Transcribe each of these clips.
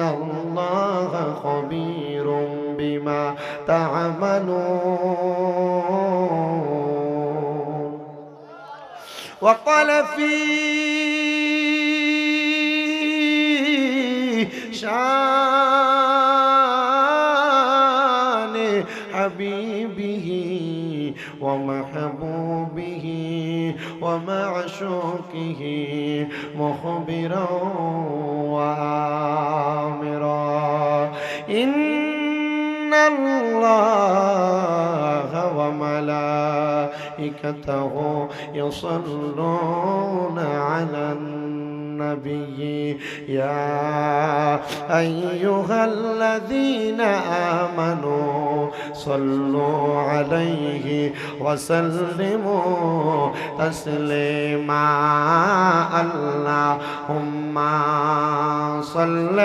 ইন্নাল্লাহা খাবীরুম বিমা তা'মালুন। ওয়া ক্বালা ফী শান হাবিবিহি ওয়া মাহবুবিহি ওয়া মা'শুকিহি মুখবিরাও ওয়া আমিরা ইন্নাল্লাহা ওয়া মালাইকাতাহু ইউসাল্লুনা আলান النبي يا أيها الذين آمنوا صلوا عليه وسلموا تسليما اللهم صل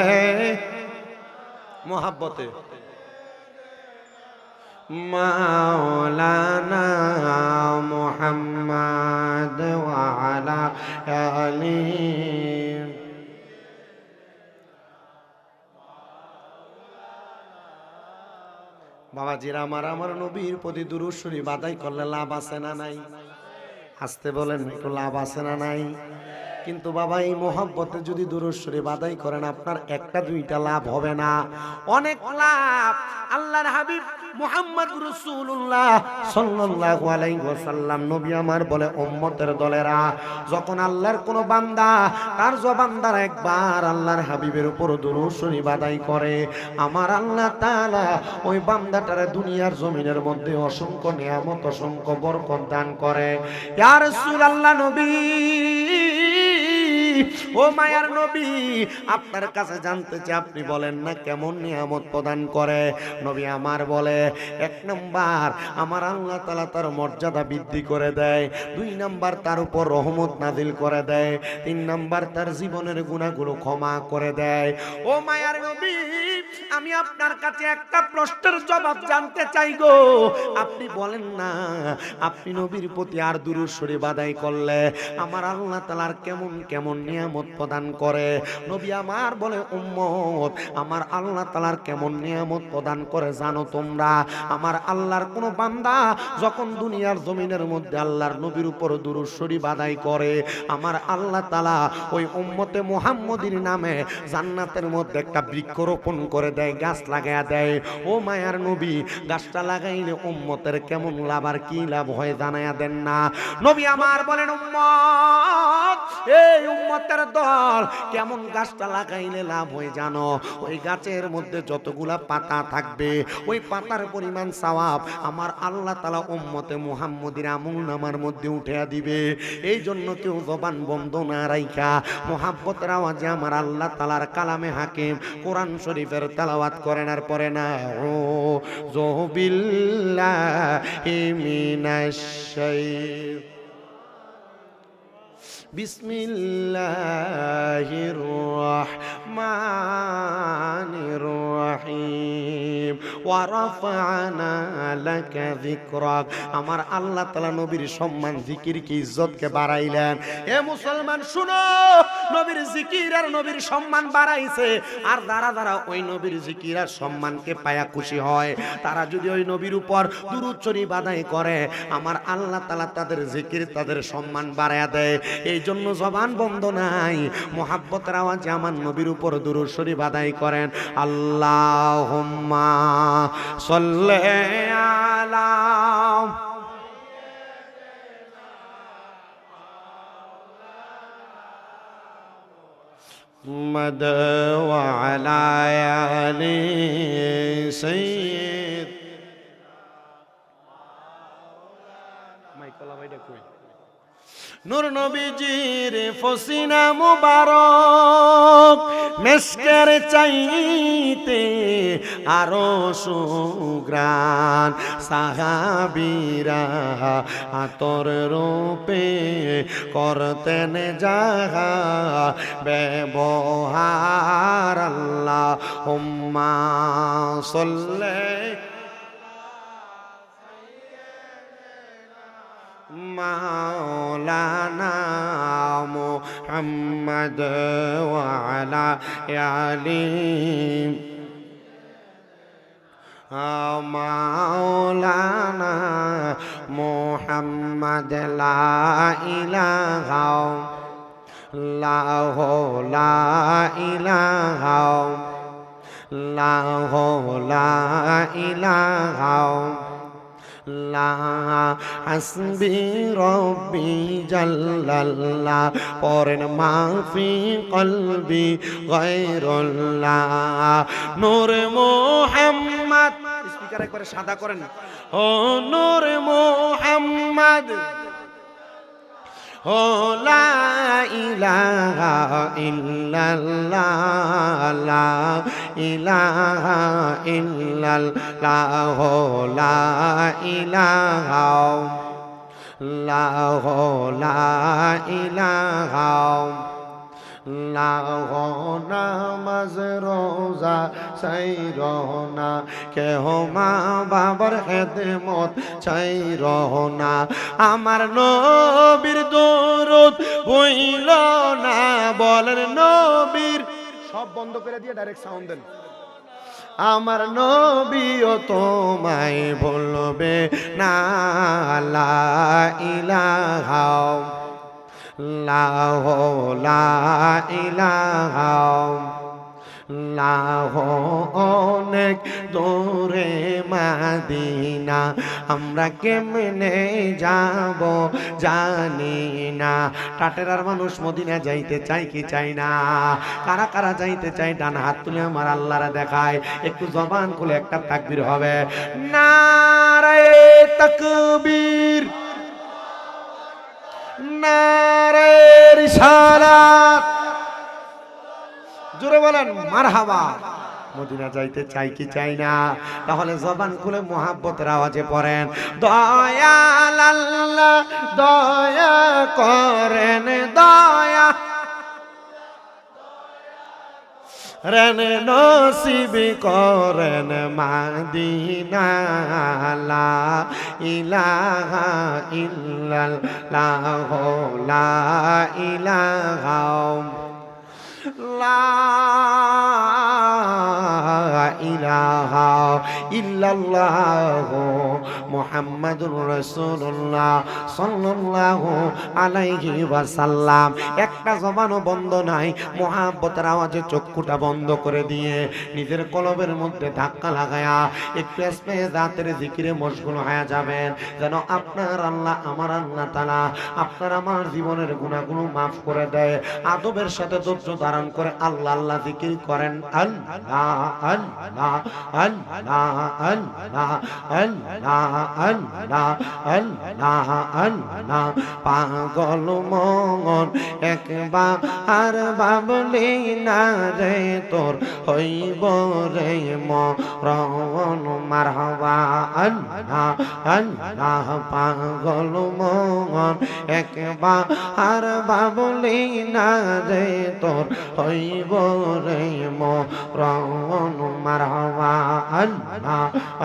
محبته مولانا محمد وعلى آله বাবাজিরা আমার নবীর প্রতি দুরূদ শরীফ আদায় করলে লাভ আছে না নাই? আসতে বলেন, একটু লাভ আছে না নাই? কিন্তু বাবা এই মোহাব্বতে যদি দুরূদ শরীফ আদায় করেন আপনার একটা দুইটা লাভ হবে না, অনেক লাভ। আল্লাহর হাবিব মুহাম্মদ রাসূলুল্লাহ সাল্লাল্লাহু আলাইহি ওয়াসাল্লাম নবী আমার বলে, উম্মতের দলেরা যখন আল্লাহর কোন বান্দা তার জবান দ্বারা একবার আল্লাহর হাবিবের উপর দুরূদ শরীফ আদায় করে, আমার আল্লাহ তাআলা ওই বান্দাটারে দুনিয়ার জমিনের মধ্যে অসংখ্য নিয়ামত অসংখ্য বরকত দান করে। ইয়া রাসূলুল্লাহ নবী, ও মায়ার নবী, আপনার কাছে জানতে চাই আপনি বলেন না কেমন নিয়ামত প্রদান করে। নবী আমার বলে, এক নাম্বার আমার আল্লাহ তাআলা তার মর্যাদা বৃদ্ধি করে দেয়, দুই নাম্বার তার উপর রহমত নাযিল করে দেয়, তিন নাম্বার তার জীবনের গুনাহগুলো ক্ষমা করে দেয়। ও মায়ার নবী, আমি আপনার কাছে একটা প্রশ্নের জবাব জানতে চাই গো, আপনি বলেন না আপনি নবীর প্রতি আর দুরূদ শরীফ আদায় করলে আমার আল্লাহ তাআলার কেমন কেমন নিয়ামত প্রদান করে। নবী আমার বলে, উম্মত আমার আল্লাহ তাআলার কেমন নিয়ামত প্রদান করে জানো তোমরা? আমার আল্লাহর কোন বান্দা যখন দুনিয়ার জমিনের মধ্যে আল্লাহর নবীর উপর দুরূদ শরীফ আদায় করে, আমার আল্লাহ তাআলা ওই উম্মতে মুহাম্মদীর নামে জান্নাতের মধ্যে একটা বৃক্ষরোপণ করে দেয়, গাছ লাগায়া দেয়। ও মায়ার নবী, গাছটা লাগাইলে উম্মতের কেমন লাভ আর কি লাভ হয় জানায়া দেন না। নবী আমার বলেন, উম্মত, এই উম্মতের দল কেমন গাছটা লাগাইলে লাভ হয় জানো? ওই গাছের মধ্যে যতগুলা পাতা থাকবে ওই পাতার পরিমাণ সওয়াব আমার আল্লাহ তাআলা উম্মতে মুহাম্মদীর আমলনামার মধ্যে উঠিয়া দিবে। এই জন্য কেউ জবান বন্ধ না রাইখা মুহাব্বতের আওয়াজে আমার আল্লাহ তাআলার কালামে হাকিম কোরআন শরীফের তেলাওয়াত করেন আর পড়ে না, ও বিল্লাহি মিনাশ শাইতানির বিসমিল্লাহির রহমানির রহিম ওয়া রাফা'না লাকা যিকরাক। আমার আল্লাহ তাআলা নবীর সম্মান জিকিরকে ইজ্জতকে বাড়াইলেন। এ মুসলমান শুনো, নবীর জিকির আর নবীর সম্মান বাড়াইছে। আর যারা যারা ওই নবীর জিকির আর সম্মানকে পায়া খুশি হয়, তারা যদি ওই নবীর উপর দুরূদ শরীফ আদায় করে, আমার আল্লাহ তাআলা তাদের জিকির তাদের সম্মান বাড়ায়া দেয়। এই জন্য জবান বন্ধ নাই, মুহাব্বতের আওয়াজে আমার নবীর উপর দুরূদ শরীফ আদায় করেন। আল্লাহুম্মা সাল্লি আলা মুহাম্মাদ ওয়া আলা আলি সাইয়্যিদ মাইকলা ভাইটা কই নূর নবীজির ফসিনা মুবারক মেশকের চাইতে আরো সুগ্রাণ, সাহাবীরা আতর রূপে করতেন যাহা ব্যবহার। আল্লাহুম্মা সাল্লি মাওলানা محمد وعلى آله مولانا محمد لا إله الله لا إله الله لا إله لا حسبي ربي جل الله পড়েন মা ফি কলবি গায়রুল্লাহ নূর মুহাম্মদ স্পিকার একবারে সাদা করেন ও নূর মুহাম্মদ ও লা ইলাহা ইল্লাল্লাহ লা ইলাহা ইল্লাল্লাহ লা ইলাহা লা ইলাহা নামাজ রোজা চাইরনা কেহ মা বাবার খেদমত চাইরনা আমার নবীর দরুদ হইল না বলেন নবীর সব বন্ধ করে দিয়ে ডাইরেক্ট সাউন্ড দেন আমার নবীও তোমায় বলবে না লা ইলাহা লাহ লা ইলাহা লাহ অনেক দূরে মাদিনা আমরা কেমনে যাব জানি না টাটেরার মানুষ মদিনা যাইতে চাই কি চাই না কারা কারা যাইতে চাই ডান হাত তুলে আমার আল্লাহরা দেখায় একটু জবান খুলে একটা তাকবীর হবে নারে তাকবীর নারে রিসালাত জোরে বলেন মারহাবা মদিনা যাইতে চাই কি চাই না তাহলে জবান খুলে মুহাব্বতের আওয়াজে পড়েন দয়াল আল্লাহ দয়া করেন দয়া রেন নসিব করেন মাদিনা লা ইলাহা ইল্লাল্লাহ লা ইলাহা লা ইলাহা ইল্লাল্লাহ মুহাম্মাদুর রাসূলুল্লাহ সাল্লাল্লাহু আলাইহি ওয়াসাল্লাম একটা জবানও বন্ধ নাই মুহাব্বতের আওয়াজে চক্ষুটা বন্ধ করে দিয়ে নিজের কলবের মধ্যে ধাক্কা লাগায়া একটু আস্তে জাতের জিকিরে মশগুল হয়ে যাবেন যেন আপনার আল্লাহ আমার আল্লাহ তাআলা আপনার আমার জীবনের গুনাহগুলো maaf করে দেয় আদবের সাথে ধৈর্য ধারণ করে আল্লাহ আল্লাহ জিকির করেন আল্লাহ আল্লাহ আল্লাহ আল্লাহ আল্লাহ আল্লাহ আল্লাহ আল্লাহ পাগল মন একবার ভাবলি না রে তোর হইব রে মরণ মারহাবা আল্লাহ আল্লাহ পাগল মন একবার ভাবলি না রে তোর হইব রে মরণ মারহাবা আল্লাহ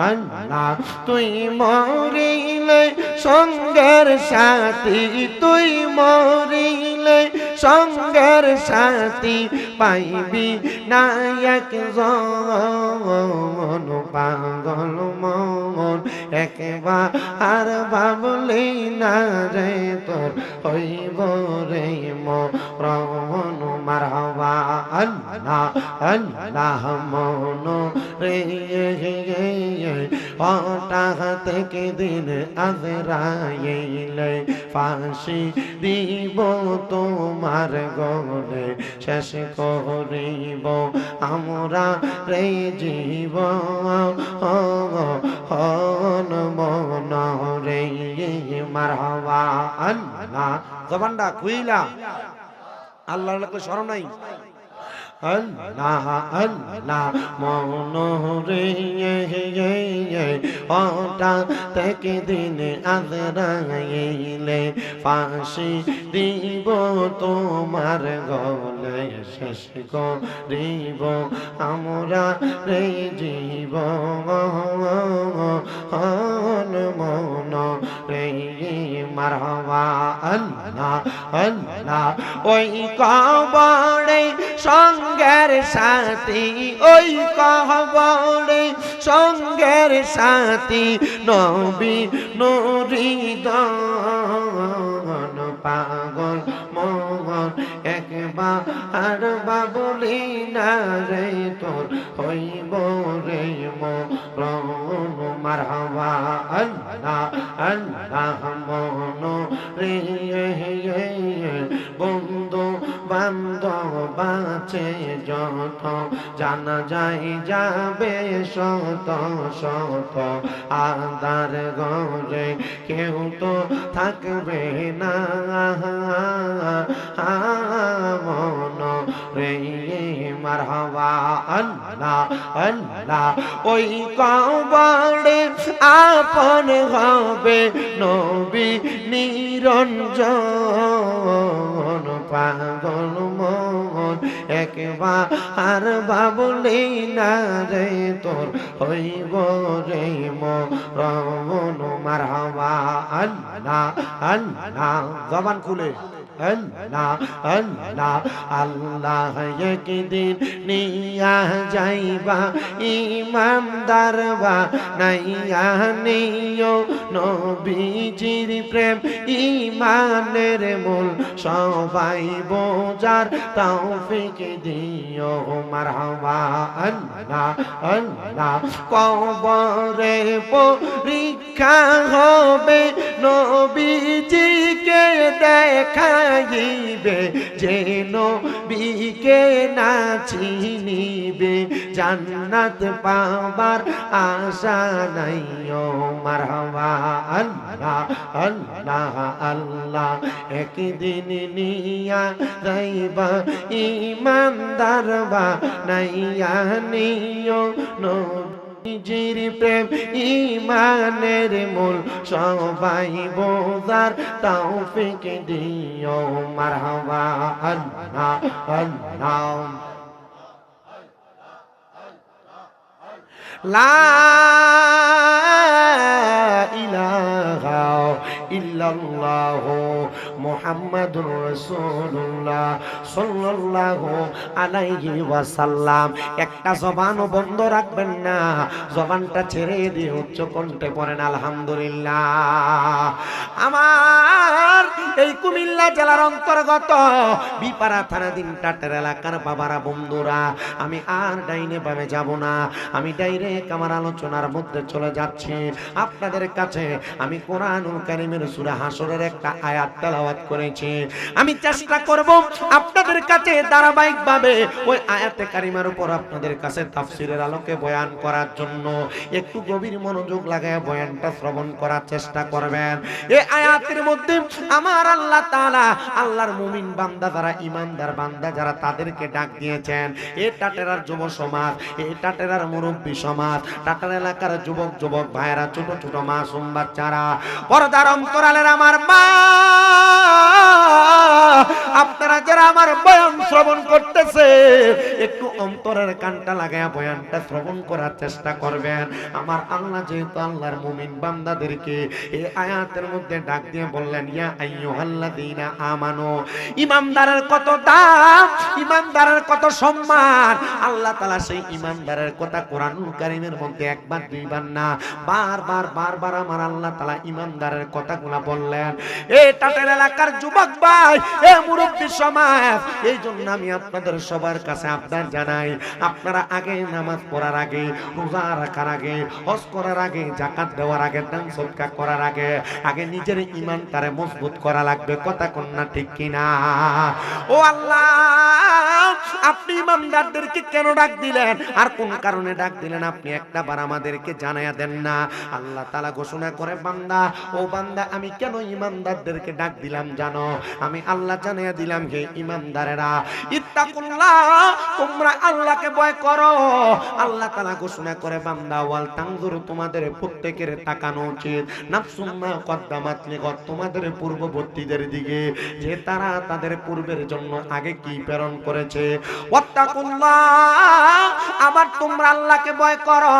আল্লাহ তুই মরিলে সঙ্গের সাথী তুই মরিলে সঙ্গের সাথী পাইবি নায়ক জন পাগল মন একবার ভাবলি না রে তোর হইব রে মরণ মারহাবা আল্লাহ আল্লাহ মন রে হঠাৎ থেকে দিন আজরাইলে ফাঁসি দিব তোমার গলে শেষ করিব আমরা রে জীব মন রে মারহাবা আল্লাহ জবানটা খুইলা আল্লাহর লোক শরণ নাই আল্লাহ আল্লাহ মন রে ওটা থেকে দিন আজরাইলে ফাঁসি দিব তোমার গলে শেষ করিব আমরা রে জীব মন রে মারহাবা আল্লাহ আল্লাহ ওই কবরে সঙ্গের সাথী ওই কবরে সঙ্গের সাথী নবী নুরিদান পাগল মোহন একবার বাবুলি না রে তোর হইব রে মরণ মারহাবা আল্লাহ আল্লাহ মন রে বন্ধু বান্ধব বাঁচে যত জানা যায় যাবে শত শত আদার ঘরে কেউ তো থাকবে না মন রে মারহাবা আল্লাহ আল্লাহ ওই কবরে আপন হবে নবী নিরঞ্জন পাগল মন একবার বাবুলি না রে তোর হইব রে মরণ মারহাবা আল্লাহ আল্লাহ জবান খুলে আল্লাহ আল্লাহ আল্লাহ একদিন নিয়া যাইবা ইমানদার বা নাইয়া নিও নবীজির প্রেম ইমানের মূল সবাই বোঝার তৌফিক দিও মারহাবা আল্লাহ আল্লাহ কবরে পরীক্ষা হবে নবীজিকে দেখাইবে যে নবীকে না চিনিবে জান্নাত পাবার আশা নাই ও মারহাবা আল্লাহ আল্লাহ আল্লাহ একদিন নিয়া যাইবা ইমানদার বা নাইয়া নিও নবীজির প্রেম ইমানের মূল সবাই বোঝার তৌফিক দিও মারহাবা আল্লাহ আল্লাহ লা ইলাহা ইল্লাল্লাহু মুহাম্মাদুর রাসূলুল্লাহ সাল্লাল্লাহু আলাইহি ওয়াসাল্লাম। একটা জবানও বন্ধ রাখবেন না, জবানটা ছেড়ে দিয়ে উচ্চ কণ্ঠে পড়েন আলহামদুলিল্লাহ। আমার এই কুমিল্লা জেলার অন্তর্গত বিপাড়া থানাধীন টাটের এলাকার বাবারা বন্ধুরা, আমি আর ডাইনে বামে যাব না, আমি ডাইরেক্ট আমার আলোচনার মধ্যে চলে যাচ্ছি। আপনাদের কাছে আমি কোরআনুল কারীমের সূরা হাসরের একটা আয়াত তেলাওয়াত করেছি। আমি চেষ্টা করব আপনাদের কাছে ধারাবাহিকভাবে ওই আয়াতে কারিমার উপর আপনাদের কাছে তাফসীরের আলোকে বয়ান করার জন্য একটু গভীর মনোযোগ লাগায় বয়ানটা শ্রবণ করার চেষ্টা করবেন। এই আয়াতের মধ্যে আমার আল্লাহ তাআলা আল্লাহর মুমিন বান্দা যারা ইমানদার বান্দা যারা তাদেরকে ডাক দিয়েছেন। এই টাটেরার যুব সমাজ, এই টাটেরার মুরব্বী সমাজ, টাটার এলাকার যুবক যুবক ভাইয়েরা, ছোট ছোট মাসুম বাচ্চারা, পর্দার অন্তরালের আমার মা, আপনারা যারা আমার বয়ান শ্রবণ করতেছে একটু অন্তরের কানটা লাগায়া বয়ানটা শ্রবণ করার চেষ্টা করবেন। আমার আল্লাহ যেহেতু আল্লাহর মুমিন বান্দাদেরকে এই আয়াতের মধ্যে ডাক দিয়ে বললেন ইয়া আইয়ুহাল্লাযীনা আমানু, ইমানদারের কত দাম, ইমানদারের কত সম্মান। আল্লাহ তাআলা সেই ইমানদারের কথা কোরআনুল কারীমের মধ্যে একবার দুইবার না বারবার আমার আল্লাহ তাআলা ইমানদারের কথাগুলো বললেন। এই টাটের এলাকার যুবক ভাই, এই মুরব্বী সমাজ, এই জন্য আমি আপনাদের সবার কাছে আবদার জানাই, আপনারা আগে নামাজ পড়ার আগে, রোজা রাখার আগে, হজ করার আগে, যাকাত দেওয়ার আগে, দান সদকা করার আগে আগে নিজের ঈমানটারে মজবুত করা লাগবে। কথা কোন না ঠিক কিনা? ও আল্লাহ, আপনি ইমানদারদেরকে কেন ডাক দিলেন আর কোন কারণে ডাক দিলেন আপনি একটা বার আমাদেরকে জানায়া দেন না। আল্লাহ তাআলা ঘোষণা করে, বান্দা ও বান্দা, আমি কেন ইমানদারদেরকে ডাক দিলাম জানো? আমি আল্লাহ জানায়া দিলাম হে ইমানদারেরা, ইত্তাকুল্লাহ, তোমরা আল্লাহকে ভয় করো। আল্লাহ তাআলা ঘোষণা করে, বান্দা ওয়াল তানজুর, তোমাদের প্রত্যেকের তাকানো উচিত, নাফসুম মা কদ্দামাত লিগাদ, তোমাদের পূর্ববর্তীদের দিকে যে তারা তাদের পূর্বের জন্য আগে কি প্রেরণ করেছে। ওয়াত্তাকুল্লাহ, আবার তোমরা আল্লাহকে ভয় করো।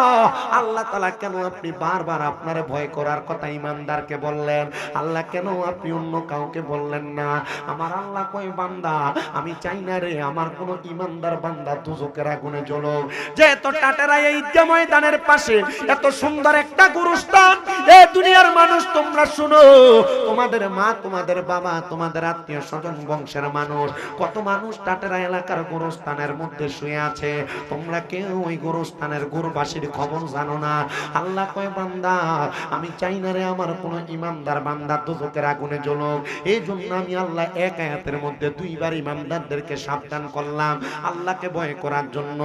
আল্লাহ তাআলা কেন আপনি বারবার আপনার ভয় করার কথা ঈমানদারকে বললেন? আল্লাহ কেন আপনি অন্য কাউকে বললেন না? আমার আল্লাহ কয় বান্দা আমি চাই না রে আমার কোন ঈমানদার বান্দা দুজকের আগুনে জ্বলুক। যে এত টাটেরা এই ঈদগাহ ময়দানের পাশে এত সুন্দর একটা গোরস্থান, এই দুনিয়ার মানুষ তোমরা শুনো, তোমাদের মা তোমাদের বাবা তোমাদের আত্মীয় স্বজন বংশের মানুষ কত মানুষ টাটেরা এলাকার গোরস্থানের মধ্যে শুয়ে আছে, তোমরা কেউ ওই গোরস্থানের গোরবাসীর খবর জানো না। আল্লাহ কয় বান্দা আমি চাই না রে আমার কোন ঈমানদার বান্দা দুজকের আগুনে জ্বলুক। এই জন্য আমি আল্লাহ এক আয়াতের মধ্যে দুইবার ঈমানদারদেরকে সাবধান করলাম আল্লাহকে ভয় করার জন্য।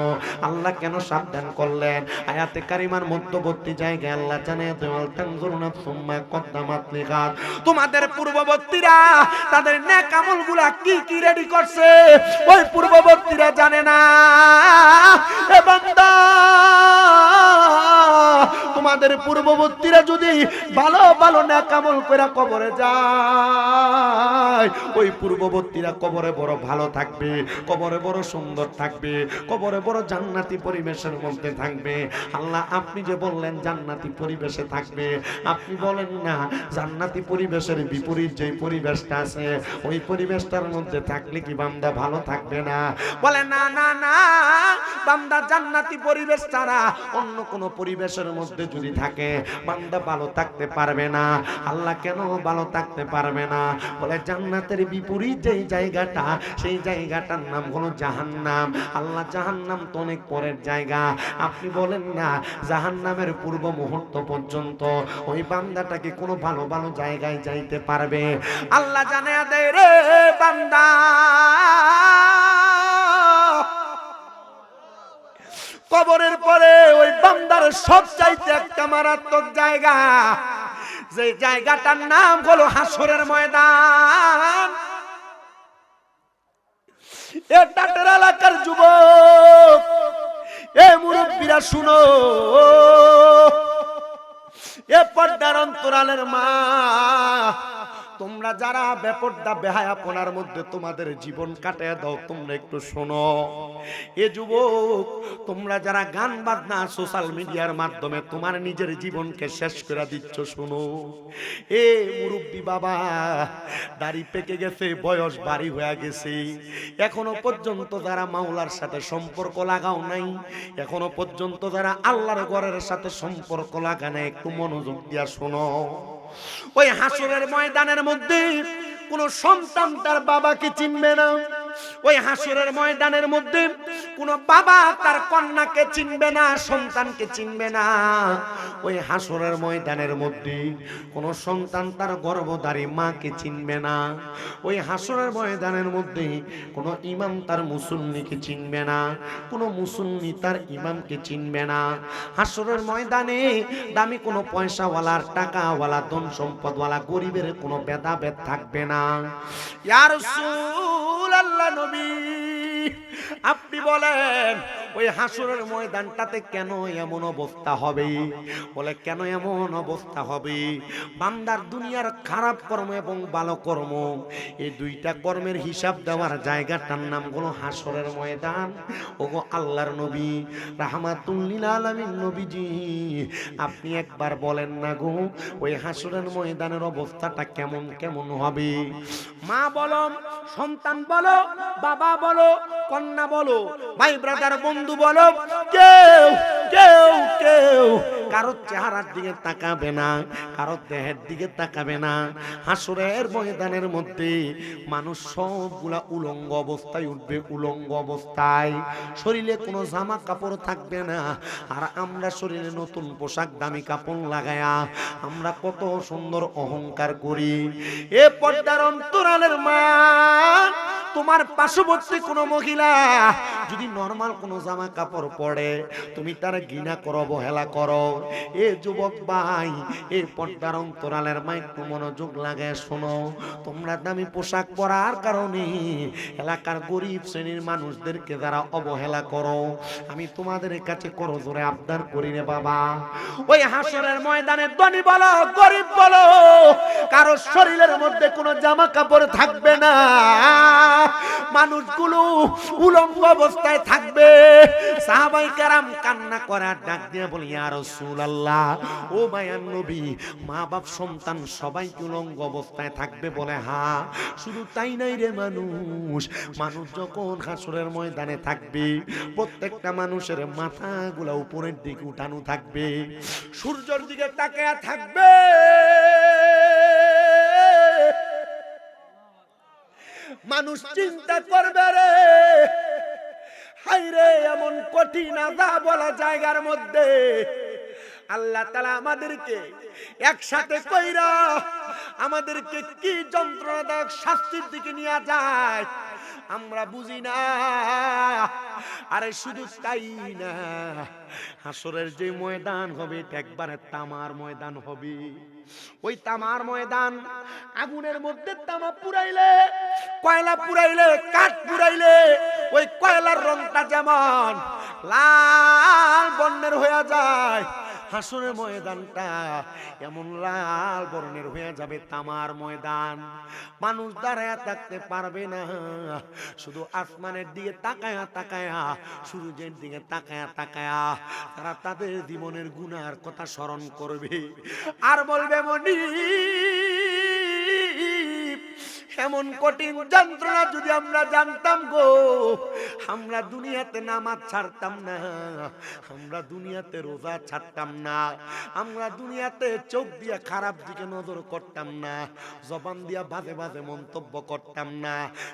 আল্লাহ কেন সাবধান করলেন? আয়াতে কারিমার মধ্যবর্তী জায়গায় আল্লাহ জানিয়ে দেওয়াল তানজুরুনা সুম্মা কদ্দামাত লিগাত, তোমাদের পূর্ববর্তীরা তাদের নেক আমলগুলা কি কি রেডি করছে ওই পূর্ববর্তীরা জানে না। এ বান্দা তোমাদের পূর্ববর্তীরা যদি ভালো ভালো নেক আমল করে কবরে যায়, ওই পূর্ববর্তীরা কবরে বড় ভালো থাকবে, কবরে বড় সুন্দর থাকবে, কবরে বড় জান্নাতি পরিবেশের মধ্যে থাকবে। আল্লাহ আপনি যে বললেন জান্নাতি পরিবেশে থাকবে, আপনি বলেন না জান্নাতি পরিবেশের বিপরীত যে পরিবেশটা আছে ওই পরিবেশটার মধ্যে থাকলে কি বান্দা ভালো থাকবে না? বলে না না না, বান্দা জান্নাতি পরিবেশ ছাড়া অন্য কোন পরিবেশের মধ্যে যদি থাকে বান্দা ভালো থাকতে পারবে না। আল্লাহ কেন ভালো থাকতে পারবে না? বলে জান্নাতের বিপরীত যেই জায়গাটা সেই জায়গাটার নাম হলো জাহান্নাম। আল্লাহ জাহান্নাম তো অনেক পরের জায়গা, আপনি বলেন না জাহান্নামের পূর্ব মুহূর্ত পর্যন্ত ওই বান্দাটাকে কোনো ভালো ভালো জায়গায় যাইতে পারবে? আল্লাহ জানিয়ে দেয় রে বান্দা কবরের পরে ওই বান্দার সব চাইতে একটা মারাত্মক জায়গা, যে জায়গাটার নাম হলো হাসরের ময়দান। এ টাটের এলাকার যুবক, এ মুরব্বীরা শুনো, এ পর্দার অন্তরালের মা, তোমরা যারা বেপরদা বেহায়াপনার মধ্যে তোমাদের জীবন কাটিয়ে দাও তোমরা একটু শোনো। এ যুবক তোমরা যারা গান বাজনা সোশ্যাল মিডিয়ার মাধ্যমে তোমার নিজের জীবনকে শেষ করে দিচ্ছ, শোনো। এ মুরব্বী বাবা, দাড়ি পেকে গেছে, বয়স ভারী হয়ে গেছে, এখনো পর্যন্ত যারা মাওলার সাথে সম্পর্ক লাগাও নাই, এখনো পর্যন্ত যারা আল্লাহর ঘরের সাথে সম্পর্ক লাগা নাই, একটু মনোযোগ দিয়া শোনো। ওই হাসরের ময়দানের মধ্যে কোন সন্তান তার বাবাকে চিনবে না। ওই হাসরের ময়দানের মধ্যে কোন বাবা তার কন্যাকে চিনবে না, সন্তানকে চিনবে না। ওই হাসরের ময়দানের মধ্যে কোন সন্তান তার গর্ভধারী মাকে চিনবে না। ওই হাসরের ময়দানের মধ্যে কোন ইমাম তার মুসল্লিকে চিনবে না, কোন মুসল্লি তার ইমামকে চিনবে না। হাসরের ময়দানে দামি কোনো পয়সাওয়ালার, টাকাওয়ালা, ধন সম্পদওয়ালা, গরিবের কোনো ভেদাভেদ থাকবে না। ইয়া রাসূলুল্লাহ, নবী আপনি বলেন ওই হাসরের ময়দানটাতে কেন এমন অবস্থা হবে? বলে কেন এমন অবস্থা হবে? বান্দার দুনিয়ার খারাপ কর্ম এবং ভালো কর্ম, এই দুইটা কর্মের হিসাব দেওয়ার জায়গাটার নাম হলো হাসরের ময়দান। ওগো আল্লাহর নবী রাহমাতুল লিল আলামিন নবীজি, আপনি একবার বলেন না গো ওই হাসরের ময়দানের অবস্থাটা কেমন কেমন হবে? মা বলো, সন্তান বলো, বাবা বলো, কন্যা বলো, ভাই ব্রাদার বন্ধু বলো, কেউ কেউ কেউ কারোর চেহারার দিকে তাকাবে না, কারোর দেহের দিকে তাকাবে না। হাসরের ময়দানের মধ্যে মানুষ সবগুলা উলঙ্গ অবস্থায় উঠবে, উলঙ্গ অবস্থায়, শরীরে কোনো জামা কাপড় থাকবে না। আর আমরা শরীরে নতুন পোশাক, দামি কাপড় লাগায়া আমরা কত সুন্দর অহংকার করি। এ পর্দার অন্তরালের মা, তোমার পার্শ্ববর্তী কোনো মহিলা যদি নরমাল কোনো জামা কাপড় পরে তুমি তার ঘৃণা করো, অবহেলা করো। এ যুবক ভাই, এই পর্দার অন্তরালের মা একটু মনোযোগ লাগায় শোনো। তোমরা দামি পোশাক পরার কারণে এলাকার গরিব শ্রেণীর মানুষদেরকে যারা অবহেলা করো, আমি তোমাদের কাছে করো জোরে আবদার করি রে বাবা, ওই হাসরের ময়দানে ধনী বলো, গরিব বলো, কারো শরীরের মধ্যে কোনো জামা কাপড় থাকবে না। মানুষগুলো উলঙ্গ অবস্থায় থাকবে। সাহাবায়ে কেরাম কান্না করে ডাক দিয়ে বলে, ইয়া রাসূলুল্লাহ, ও মায়ার নবী, মা বাপ সন্তান সবাই উলঙ্গ অবস্থায় থাকবে? বলে হ্যাঁ। শুধু তাই নাই রে মানুষ, মানুষ যখন হাসরের ময়দানে থাকবে প্রত্যেকটা মানুষের মাথাগুলো উপরের দিকে উঠানো থাকবে, সূর্যের দিকে তাকিয়ে থাকবে। মানুষ চিন্তা করবে রে, হাই রে, এমন কঠিন আযাব বলা জায়গার মধ্যে আল্লাহ তাআলা আমাদেরকে একসাথে কইরা আমাদেরকে কি যন্ত্রণাদায়ক শাস্তির দিকে নিয়ে যায় আমরা বুঝি না। আরে শুধু তাই না, হাসরের যে ময়দান হবে এটা একবারে তামার ময়দান হবে। ওই তামার ময়দান, আগুনের মধ্যে তামা পুরাইলে, কয়লা পুরাইলে, কাঠ পুরাইলে ওই কয়লার রংটা যেমন লাল বর্ণের হয়ে যায়, হাসরের ময়দানটা এমন লাল বর্ণের হয়ে যাবে তামার ময়দান। মানুষ দাঁড়ায় থাকতে পারবে না, শুধু আসমানের দিকে তাকায়া তাকায়া, সূর্যের দিকে তাকায়া তাকায়া তারা তাদের জীবনের গুনার কথা স্মরণ করবে আর বলবে, মনি এমন কঠিন যন্ত্রণা যদি আমরা জানতাম গো, আমরা দুনিয়াতে নামাজ ছাড়তাম না, আমরা দুনিয়াতে রোজা ছাড়তাম না, আমরা দুনিয়াতে চোখ দিয়ে খারাপ দিকে নজর করতাম না, জবান দিয়া বাজে বাজে মন্তব্য করতাম না,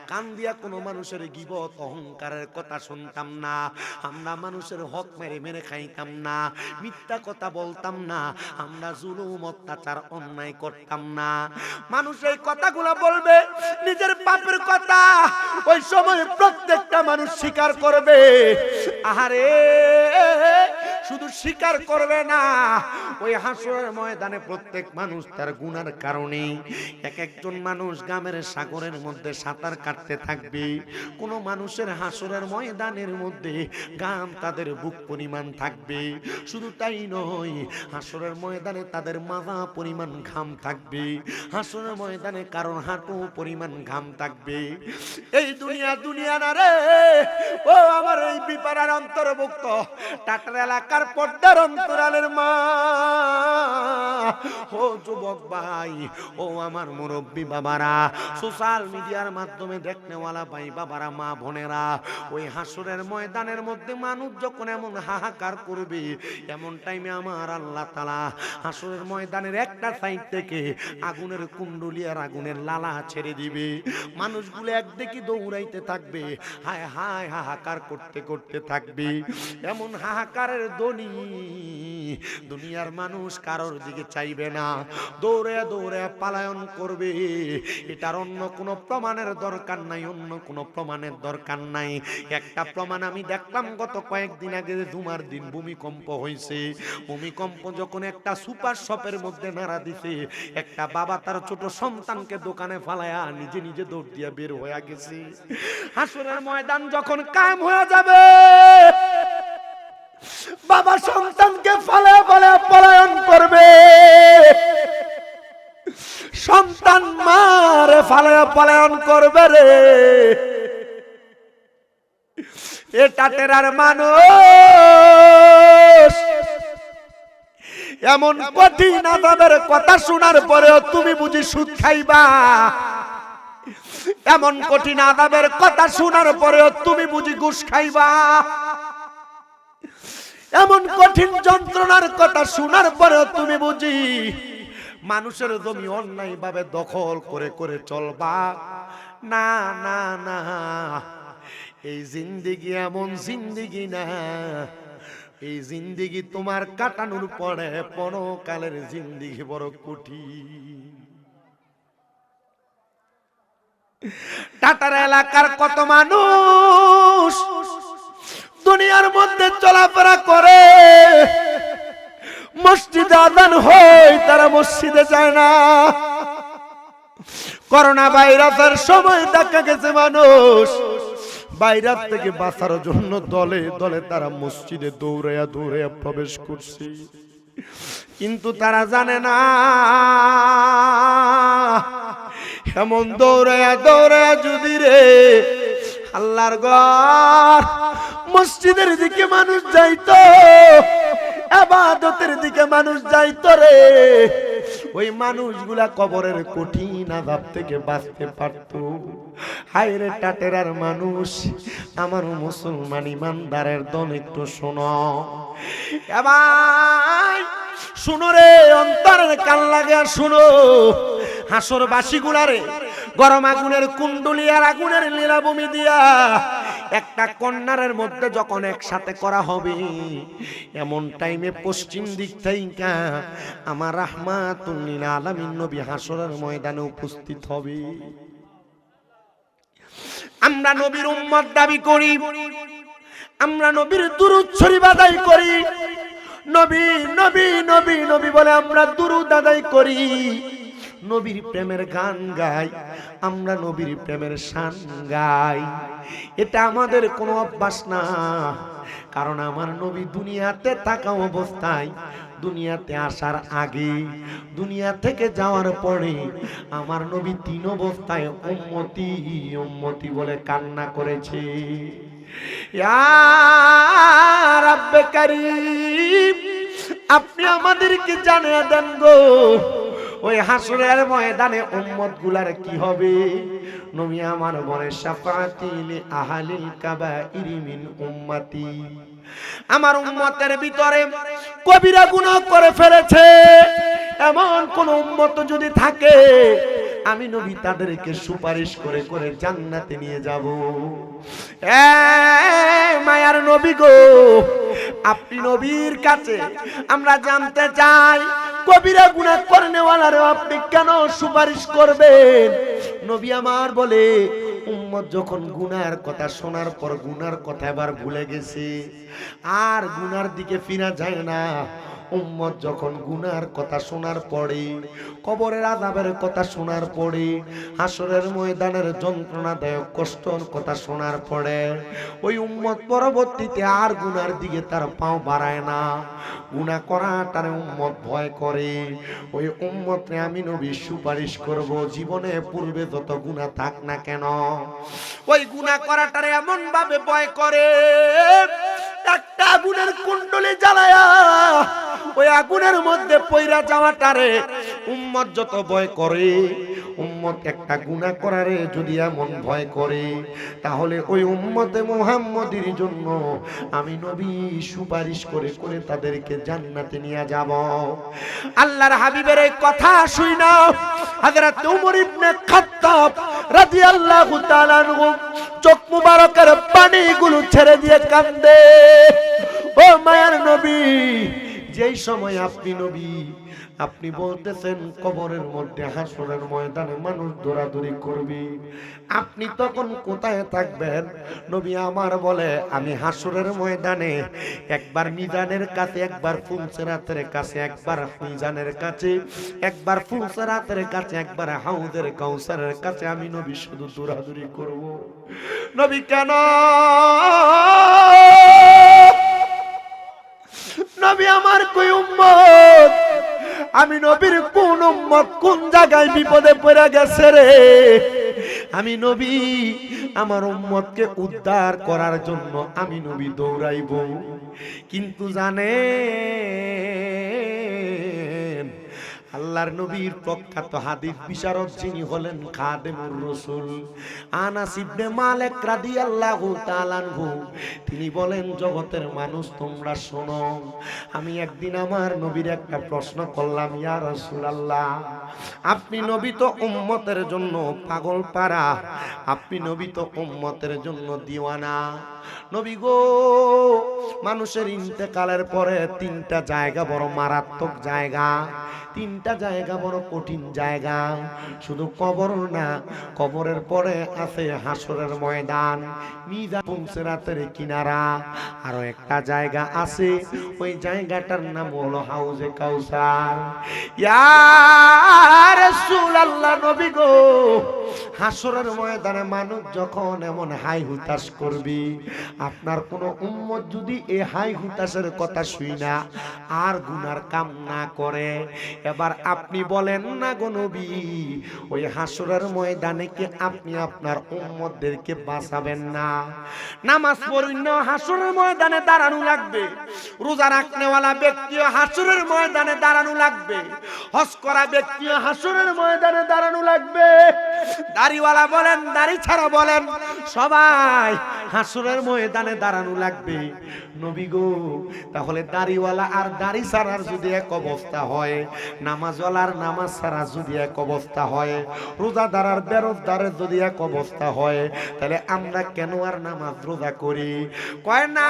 কান দিয়া কোনো মানুষের গীবত অহংকারের কথা শুনতাম না, আমরা মানুষের হক মেরে মেরে খাইতাম না, মিথ্যা কথা বলতাম না, আমরা জুলুম অত্যাচার অন্যায় করতাম না। মানুষ এই কথাগুলো বলবে, নিজের পাপের কথা ওই সময় প্রত্যেকটা মানুষ স্বীকার করবে। আহারে, শুধু স্বীকার করবে না, ওই হাসরের ময়দানে প্রত্যেক মানুষ তার গুনার কারণে এক একজন মানুষ গ্রামের সাগরের মধ্যে সাঁতার কাটতে থাকবে। কোন মানুষের হাসরের ময়দানের মধ্যে গাম তাদের বুক পরিমাণ থাকবে। শুধু তাই নয়, হাসরের ময়দানে তাদের মাজা পরিমাণ ঘাম থাকবে, হাসরের ময়দানে কারণ হাঁটু পরিমাণ ঘাম থাকবে। এই দুনিয়া দুনিয়া না রে, ও আমার এই বিপারার অন্তর্ভুক্ত টাটার এলাকার পর্দার অন্তরালের মা, ও যুবক ভাই, ও আমার মুরব্বী বাবারা, সোশ্যাল মিডিয়ার মাধ্যমে দেখনেওয়ালা ভাই বাবারা, মা বোনেরা, ওই হাসরের ময়দানের মধ্যে মানুষ যখন এমন হাহাকার করবে, এমন টাইমে আমার আল্লাহ তাআলা হাসরের ময়দানের একটা সাইড থেকে আগুনের কুণ্ডলি আর আগুনের লালা ছেড়ে দিবে। মানুষগুলো একদিকে দৌড়াইতে থাকবে, হায় হায় হাহাকার করতে করতে থাকবে। এমন হাহাকারের ধ্বনি দুনিয়ার মানুষ কারোর দিকে চাইবে না, দৌড়ে দৌড়ে পালায়ন করবে। এটার অন্য কোনো প্রমাণের দরকার নাই, অন্য কোনো প্রমাণের দরকার নাই। একটা প্রমাণ আমি দেখলাম গত কয়েকদিন আগে, জুমার দিন ভূমিকম্প হয়েছে। ভূমিকম্প যখন একটা সুপার শপের মধ্যে নাড়া দিছে, একটা বাবা তার ছোট সন্তানকে দোকানে ফালায়া নিজে নিজে দৌড় দিয়া বের হয়ে গেছে। হাসরের ময়দান যখন কায়েম হয়ে যাবে, বাবা সন্তানকে ফালায়া ফালায়া পলায়ন করবে, সন্তান মারে ফালায়া পলায়ন করবে রে। এটা টেরার মানুষ এমন কঠিন আযাবের কথা শোনার পরেও তুমি বুঝি সুদ খাইবা? এমন কঠিন আযাবের কথা শোনার পরেও তুমি বুঝি ঘুষ খাইবা? এমন কঠিন যন্ত্রণার কথা শোনার পরেও তুমি বুঝি মানুষের জমি অন্যায় ভাবে দখল করে করে চলবা? না না না, এই জিন্দেগি এমন জিন্দেগি না, এই জিন্দেগি তোমার কাটানোর পরে পরকালের জিন্দেগি বড় কঠিন। টাটার এলাকার কত মানুষ দুনিয়ার মধ্যে চলাফেরা করে, মসজিদে আযান হয় তারা মসজিদে যায় না। করোনা ভাইরাসের সময় দেখা গেছে মানুষ ভাইরাস থেকে বাঁচার জন্য দলে দলে তারা মসজিদে দৌড়াইয়া দৌড়াইয়া প্রবেশ করছে, কিন্তু তারা জানে না এমন দৌড়ায়া দৌড়ায়া যদি রে আল্লাহর ঘর মসজিদের দিকে মানুষ যাইতো, ইবাদতের দিকে মানুষ যাইতো রে, ওই মানুষগুলা কবরের কঠিন আযাব থেকে বাঁচতে পারতো। হায় রে টাটেরার মানুষ, আমার মুসলমান ইমানদারের দল একটু শোনো, এবার শুনো রে, অন্তরের কান লাগা শুনো। হাসরবাসী গুলারে গরম আগুনের কুণ্ডুলি আর আগুনের লীলাভূমি দিয়া একটা কন্যারের মধ্যে যখন একসাথে করা হবে, এমন টাইমে পশ্চিম দিক থেকে আমার রাহমাতুল লিল আলামিন নবী হাসরের ময়দানে উপস্থিত হবে। আমরা নবীর উম্মত দাবি করি, আমরা নবীর দুরূদ শরীফ আদায় করি, নবী নবী নবী নবী বলে আমরা দুরূদ আদায় করি, নবীর প্রেমের গান গাই, আমরা নবীর প্রেমের শান গাই। এটা আমাদের কোনো অভ্যাস না, কারণ আমার নবী দুনিয়াতে থাকা অবস্থায়, দুনিয়াতে আসার আগে, দুনিয়া থেকে যাওয়ার পরে আমার নবী তিন অবস্থায় উম্মতি উম্মতি বলে কান্না করেছে। ইয়া রাব্বে কারীম, আপনি আমাদেরকে জানিয়ে দেন গো, ওই হাসরের ময়দানে উম্মত গুলার কি হবে? নবী আমার বলে শাফাআতি লি আহলিল কাবাইরি মিন উম্মতি, আমার উম্মতের ভিতরে কবিরা গুনাহ করে ফেলেছে এমন কোন উম্মত যদি থাকে, আমি নবী তাদেরকে সুপারিশ করে করে জান্নাতে নিয়ে যাব। এ মায়ার নবী গো, আপনি নবীর কাছে আমরা জানতে চাই, কবিরা গুনাহ করনেওয়ালারে আপনি কেন সুপারিশ করবেন? নবী আমার বলে উম্মত যখন গুনার কথা শোনার পর গুনার কথা এবার ভুলে গেছে, আর গুনার দিকে ফিরা যায় না। উম্মত যখন গুনার কথা শোনার পরে, কবরের আযাবের কথা শোনার পরে, হাসরের ময়দানের যন্ত্রণাদায়ক কষ্টর কথা শোনার পরে, ওই উম্মত পরবর্তীতে আর গুনার দিকে তার পাও বাড়ায় না। গুনাহ করাটারে উম্মত ভয় করে। ওই উম্মতরে আমি নবী সুপারিশ করব, জীবনে পূর্বে যত গুনাহ থাক না কেন, ওই গুনাহ করাটারে এমন ভাবে ভয় করে, একটা আগুনের কুণ্ডলে জ্বালায়া ওই আগুনের মধ্যে পইরা যাওয়াটারে উম্মত যত ভয় করে, উম্মত একটা গুনাহ করারে যদি এমন ভয় করে, তাহলে ওই উম্মতে মুহাম্মদীর জন্য আমি নবী সুপারিশ করে করে তাদেরকে জান্নাতে নিয়ে যাব। আল্লাহর হাবিবের এই কথা শুইনা হযরত ওমর ইবনে খাত্তাব রাদিয়াল্লাহু তাআলা আনহু চোখ মুবারকের পানিগুলো ছেড়ে দিয়ে কান্দে। ও মায়ার নবী, যেই সময় আপনি নবী, আপনি বলতেছেন কবরের মধ্যে হাসরের ময়দানে মানুষ দৌড়াদৌড়ি করবে, আপনি তখন কোথায় থাকবেন? নবী আমার বলে আমি হাসরের ময়দানে একবার মিজানের কাছে, একবার ফুলসিরাতের কাছে, একবার মিজানের কাছে, একবার ফুলসিরাতের কাছে, একবার হাউজের কাউসারের কাছে আমি নবী শুধু দৌড়াদৌড়ি করব। নবী কেন? নবী আমার কই উম্মত, আমি নবীর কোন উম্মত কোন জায়গায় বিপদে পড়ে গেছে রে? আমি নবী আমার উম্মতকে উদ্ধার করার জন্য আমি নবী দৌড়াইব। কিন্তু জানেন আল্লাহর নবীর প্রখ্যাত হাদিস বিশারদ যিনি হলেন খাদেমুর রাসূল আনাস ইবনে মালিক রাদিয়াল্লাহু তাআলা আনহু, তিনি বলেন জগতের মানুষ তোমরা শোনো, আমি একদিন আমার নবীর একটা প্রশ্ন করলাম, ইয়া রাসূলুল্লাহ, আপনি নবী তো উম্মতের জন্য পাগল পারা, আপনি নবী তো উম্মতের জন্য দিওয়ানা। নবী গো, মানুষের ইন্তেকালের পরে তিনটা জায়গা বড় মারাত্মক জায়গা, তিনটা জায়গা বড় কঠিন জায়গা। শুধু কবর না, কবরের পরে আছে হাসরের ময়দান, মিজান, পুলসিরাতের কিনারা, আরো একটা জায়গা আছে, ওই জায়গাটার নাম হলো হাউজে কাউসার। ইয়া রাসূলুল্লাহ, নবী গো, হাসরের ময়দানে মানুষ যখন এমন হাই হুতাশ করবি, আপনার কোন উম্মত যদি এ হাই হুতাশের কথা শুই না আর গুনার কাম না করে, এবার আপনি বলেন না গো নবী, ওই হাসরের ময়দানে কি আপনি আপনার উম্মতদেরকে বাঁচাবেন না? নামাজ পড়ুন হাসরের ময়দানে দাঁড়ানো লাগবে, রোজা রাখনেওয়ালা ব্যক্তিও হাসরের ময়দানে দাঁড়ানো লাগবে, হজ করা ব্যক্তিও হাসরের ময়দানে দাঁড়ানো লাগবে, দাড়িওয়ালা বলেন দাড়ি ছাড়া বলেন সবাই হাসরের ময়দানে দাঁড়ানো লাগবে। নবী গো, তাহলে দাড়িওয়ালা আর দাড়ি ছাড়ার যদি এক অবস্থা হয়, নামাজওয়ালার নামাজ ছাড়া যদি এক অবস্থা হয়, রোজাদার আর বেরোজদারের যদি এক অবস্থা হয়, তাহলে আমরা কেন আর নামাজ রোজা করি? কয় না,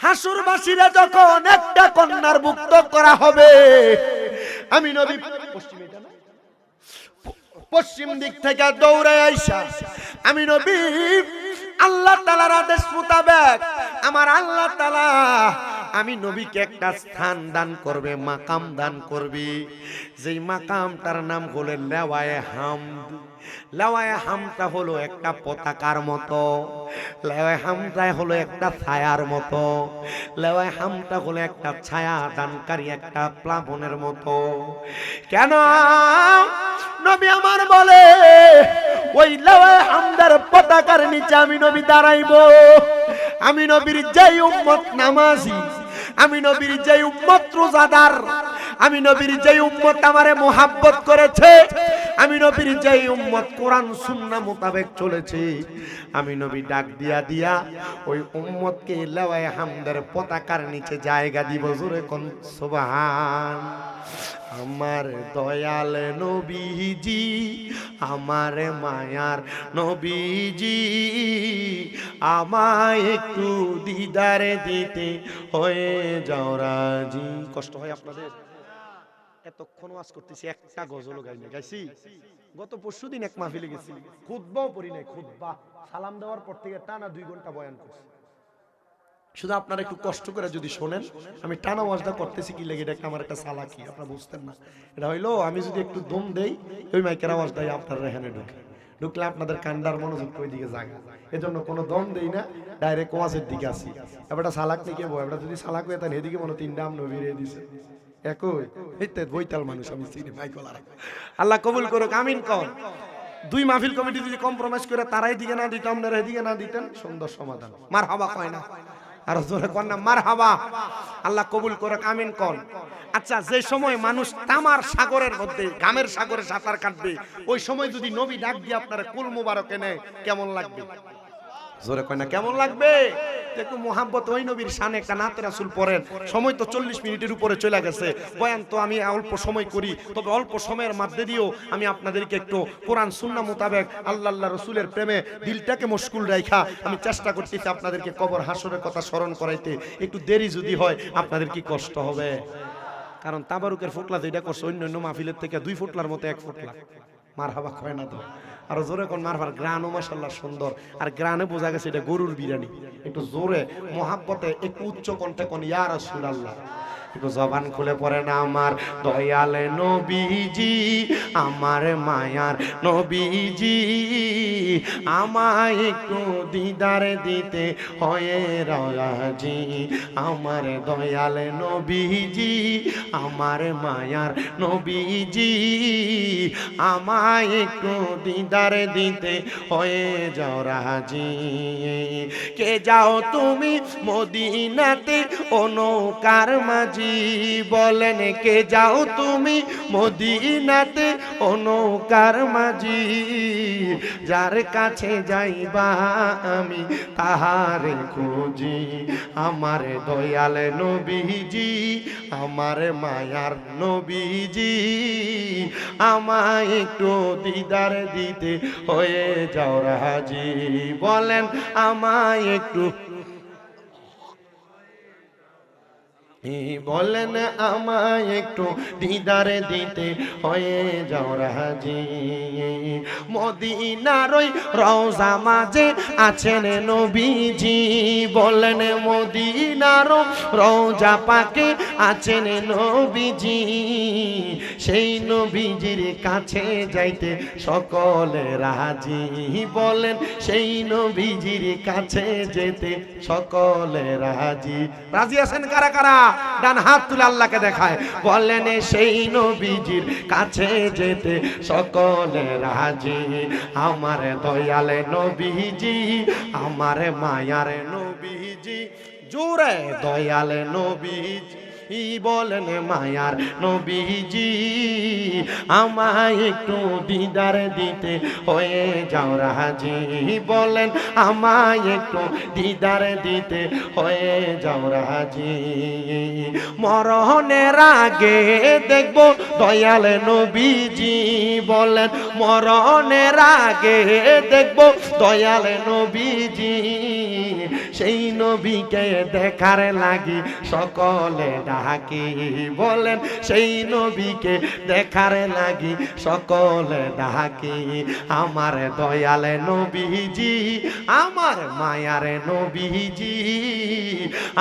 হাসুরবাসীরা যখন একটা কন্যার মুক্ত করা হবে, আমি নবী পশ্চিম দিক থেকে দৌড়ে আইসা আমি নবী আল্লাহ তাআলার আদেশ মোতাবেক আমার আল্লাহ তাআলা আমি নবীকে একটা স্থান দান করবে, মাকাম দান করবে, যেই মাকামটার নাম হলো লেওয়ায়ে হামদ। লেওয়ায়ে হামদটা হলো একটা পতাকার মতো, লেওয়ায়ে হামদটা হলো একটা ছায়ার মতো, লেওয়ায়ে হামদটা হলো একটা ছায়া দানকারী একটা প্লাবনের মতো। কেন নবী আমার বলে ওই লেওয়ায়ে হামদার পতাকার নিচে আমি নবী দাঁড়াইবো। আমি নবীর যেই উম্মত নামাজি, আমি নবীর যেই উম্মত রোজাদার, আমি নবীর যেই উম্মত আমারে মোহাব্বত করেছে, আমি নবীর যেই উম্মত কোরআন সুন্নাহ মোতাবেক চলেছে, আমি নবী ডাক দিয়া দিয়া ওই উম্মতকে লেওয়ায়ে হামদের পতাকার নিচে জায়গা দিব। জোরে কোন সুবহান। আমার দয়াল নবীজি, আমার মায়ার নবীজি, আমায় একটু দিদারে দিতে হয়ে যাও রাজি। কষ্ট হয় আপনাদের? এতক্ষণ ওয়াজ করতেছি, একটা গজলও গাইনি, গাইছি গত পরশুদিন এক মাহফিলে গেছি, খুতবাও পড়ি নাই, খুতবা সালাম দেওয়ার পর থেকে টানা 2 ঘন্টা বয়ান করছি। শুধু আপনারা একটু কষ্ট করে যদি শোনেন, আমি টানা ওয়াজটা করতেছি কি লাগে, এটা আমার একটা চালাকি, আপনারা বুঝতেন না। এটা হইলো আমি যদি একটু দম দেই, ওই মাইকের আওয়াজটাই আপনারা এখানে ঢুকলে আপনাদের কান্ডার মনোযোগ ওই দিকে জায়গা, এজন্য কোনো দম দেই না, ডাইরেক্ট ওয়াজের দিকে আসি। এবারটা সালাক নিকে বই, এবার যদি সালাক হয়ে তাহলে এদিকে মনে 3টা আম নবীরে দিছে একই এইতে বইতাল মানুষ আমি চিনি মাইকলা। আল্লাহ কবুল করুক, আমিন কোন। 2 মাহফিল কমিটি যদি কম্প্রোমাইজ করে তারাই দিকে না দিতাম, আপনারা এদিকে না দিতেন, সুন্দর সমাধান। মারহাবা কয় না, আর জোরে কোন না মারহাবা। আল্লাহ কবুল করুক, আমিন কোন। আচ্ছা, যে সময় মানুষ তামার সাগরের মধ্যে গামের সাগরে সাঁতার কাটবে, ওই সময় যদি নবী ডাক দিয়ে আপনারা কুল মুবারকে নেয়, কেমন লাগবে? জোরে কয় না কেমন লাগবে? একটু মোহাব্বত ওই নবীর শানে একটা নাতে রাসূল পড়েন। সময় তো 40 মিনিটের উপরে চলে গেছে, বয়ান তো আমি অল্প সময় করি, তবে অল্প সময়ের মধ্যে দিয়েও আমি আপনাদেরকে একটু কোরআন সুন্নাহ মোতাবেক আল্লাহ রাসূলের প্রেমে দিলটাকে মশগুল রাখা আমি চেষ্টা করতেছি আপনাদেরকে কবর হাসরের কথা স্মরণ করাইতে। একটু দেরি যদি হয় আপনাদের কি কষ্ট হবে? কারণ তাবারুকের ফুটলা যেটা করছে অন্য মাহফিলের থেকে 2 ফুটলার মতো 1 ফুটলা। মারহাবা কয় না তো? আর জোরে কোন মারহাবা। গ্রানও মাশাআল্লাহ সুন্দর, আর গ্রানে বোঝা গেছে এটা গরুর বিরিয়ানি। একটু জোরে মোহাব্বতে একটু উচ্চ কণ্ঠে কোন ইয়া রাসূলুল্লাহ, একটু জবান খুলে পড়ে না আমার দয়াল নবীজি, আমার মায়ার নবীজি, আমায় একটু দিদারে দিতে হয়ে রাজি। আমার দয়াল নবীজি, আমার মায়ার নবীজি, আমায় একটু দিদারে দিতে হয়ে যাও রাজি। কে যাও তুমি মদিনাতে ও নৌকার মাঝি, বলেন কে যাও তুমি মদিনাতে ও নৌকার মাঝি, যার কাছে যাইবা আমি তাহারে খুঁজি। আমার দয়াল নবীজি, আমার মায়ার নবীজি, আমায় একটু দিদার দিতে হয়ে যাও রাজি। বলেন আমায় একটু বলেন আমায় একটু দিদারে দিতে হয়ে যাও রাজি। মদিনার ওই রওজা মাঝে আছেন নবীজি, বলেন মদিনার রওজা পাকে আছেন নবীজি, সেই নবীজির কাছে যাইতে সকলে রাজি। বলেন সেই নবীজির কাছে যেতে সকলে রাজি। রাজি আছেন কারা কারা? ডান হাত তুলে আল্লাহকে দেখায়, বলেন সেই নবীজির কাছে যেতে সকলে রাজি। আমার দয়ালে নবীজি, আমার মায়ার নবীজি, জোরে দয়ালে নবীজি, বলেন মায়ার নবীজি, আমায় একটু দিদার দিতে হয়ে যাও রাজি। বলেন আমায় একটু দিদার দিতে হয়ে যাও রাজি। মরণের আগে দেখব দয়াল নবীজি, বলেন মরণের আগে দেখব দয়াল নবীজি, সেই নবীকে দেখার লাগি সকলে ডাকি। বলেন সেই নবীকে দেখার লাগি সকলে ডাকি। আমার দয়াল নবীজি, আমার মায়ার নবীজি,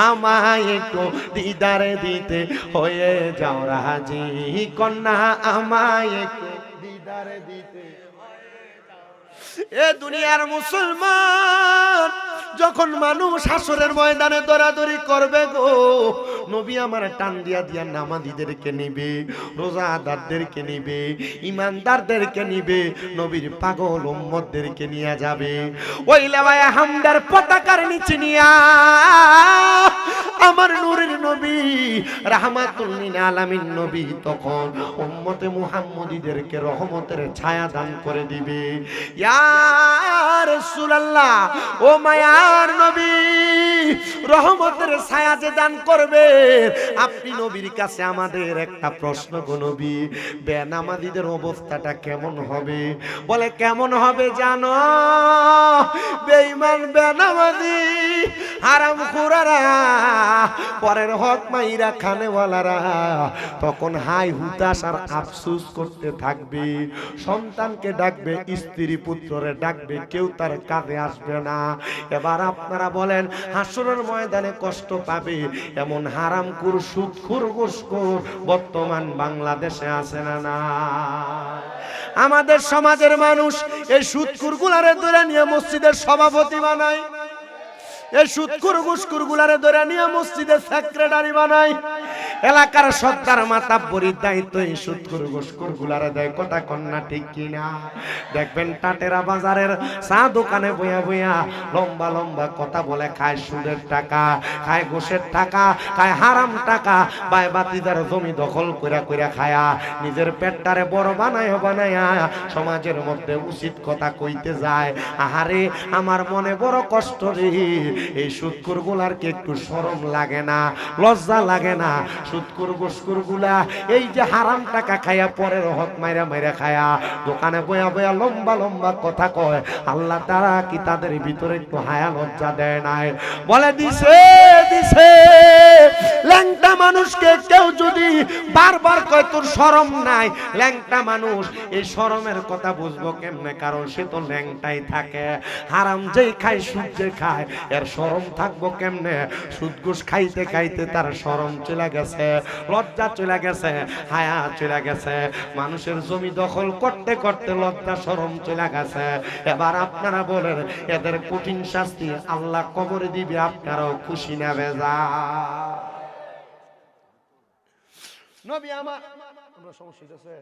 আমায় একটু দিদারে দিতে হয়ে যাও রাজি। কন্যা আমায় একটু দিদারে দিতে। এ দুনিয়ার মুসলমান, যখন মানুষ হাসরের ময়দানে দৌড়াদৌড়ি করবে গো, নবী আমার টান দিয়া দিয়া নামাজীদেরকে নিবে, রোজাদারদেরকে নিবে, ইমানদারদেরকে নিবে, নবীর পাগল উম্মতদেরকে নিয়ে যাবে ওই লেওয়ায়ে হামদার পতাকার নিচে নিয়া আমার নূরের নবী রাহমাতুল লিল আলামিন নবী তখন উম্মতে মুহাম্মদীদেরকে রহমতের ছায়া দান করে দিবে। ইয়া রাসূলুল্লাহ, ও মায়ার নবী, রহমতের ছায়া যে দান করবে, আপনি নবীর কাছে আমাদের একটা প্রশ্ন গো নবী, বেনামাজীদের অবস্থাটা কেমন হবে? বলে কেমন হবে জানো? বেঈমান বেনামাজি হারামখোররা, পরের হক মাইরা খানেওয়ালারা তখন হাই হুতাশ আর আফসোস করতে থাকবে। সন্তানকে ডাকবে, স্ত্রী পুত্ররে ডাকবে, কেউ তার কাঁধে আসবে না। এবার আপনারা বলেন হাসরের ময়দানে কষ্ট পাবে এমন হারামখোর, সুদখোর, ঘুষখোর বর্তমান বাংলাদেশে আছে না? না, আমাদের সমাজের মানুষ এই সুদখোর গুলারে ধরে নিয়ে মসজিদের সভাপতি বানায়, এই সুদখোর ঘুষখোর গুলারে ধরে নিয়ে মসজিদের সেক্রেটারি বানায়, এলাকার সর্দার মাতাব্বরির দায়িত্ব এই সুদখোর ঘুষখোর গুলারে দেয়। কথা কন্যা ঠিক কিনা? দেখবেন টাটেরা বাজারের চা দোকানে বইয়া বইয়া লম্বা লম্বা কথা বলে, খায় সুদের টাকা, খায় ঘুষের টাকা, খায় হারাম টাকা, বাই বাতিদার জমি দখল কইরা কইরা খায়া নিজের পেটটারে বড় বানায় বানায়া সমাজের মধ্যে উচিত কথা কইতে যায়। আহারে আমার মনে বড় কষ্ট রে, এই সুদখোর গুলার কি একটু শরম লাগে না, লজ্জা লাগে না? সুদখোর ঘুষখোর গুলা এই যে হারাম টাকা খায়া, পরের হক মাইরা মাইরা খায়া দোকানে বয়া বয়া লম্বা লম্বা কথা কয়, আল্লাহ তারা কি তাদের ভিতরে একটু হায়া লজ্জা দেয় নাই? বলে দিছে দিছে। ল্যাংটা মানুষকে কেউ যদি বারবার কয় তোর শরম নাই, ল্যাংটা মানুষ এই শরমের কথা বুঝবো কেমনে? কারণ সে তো ল্যাংটাই থাকে। হারাম যেই খায়, সুদ যে খায়, এর শরম থাকবো কেমনে? সুদ ঘুষ খাইতে খাইতে তার শরম চলে গেছে, লজ্জা চলে গেছে, হায়া চলে গেছে। মানুষের জমি দখল করতে করতে লজ্জা শরম চলে গেছে। এবার আপনারা বলেন এদের কঠিন শাস্তি আল্লাহ কবরে দিবে, আপনারাও খুশি না বেজা? নবী আমার আমরা সমস্যা আছে,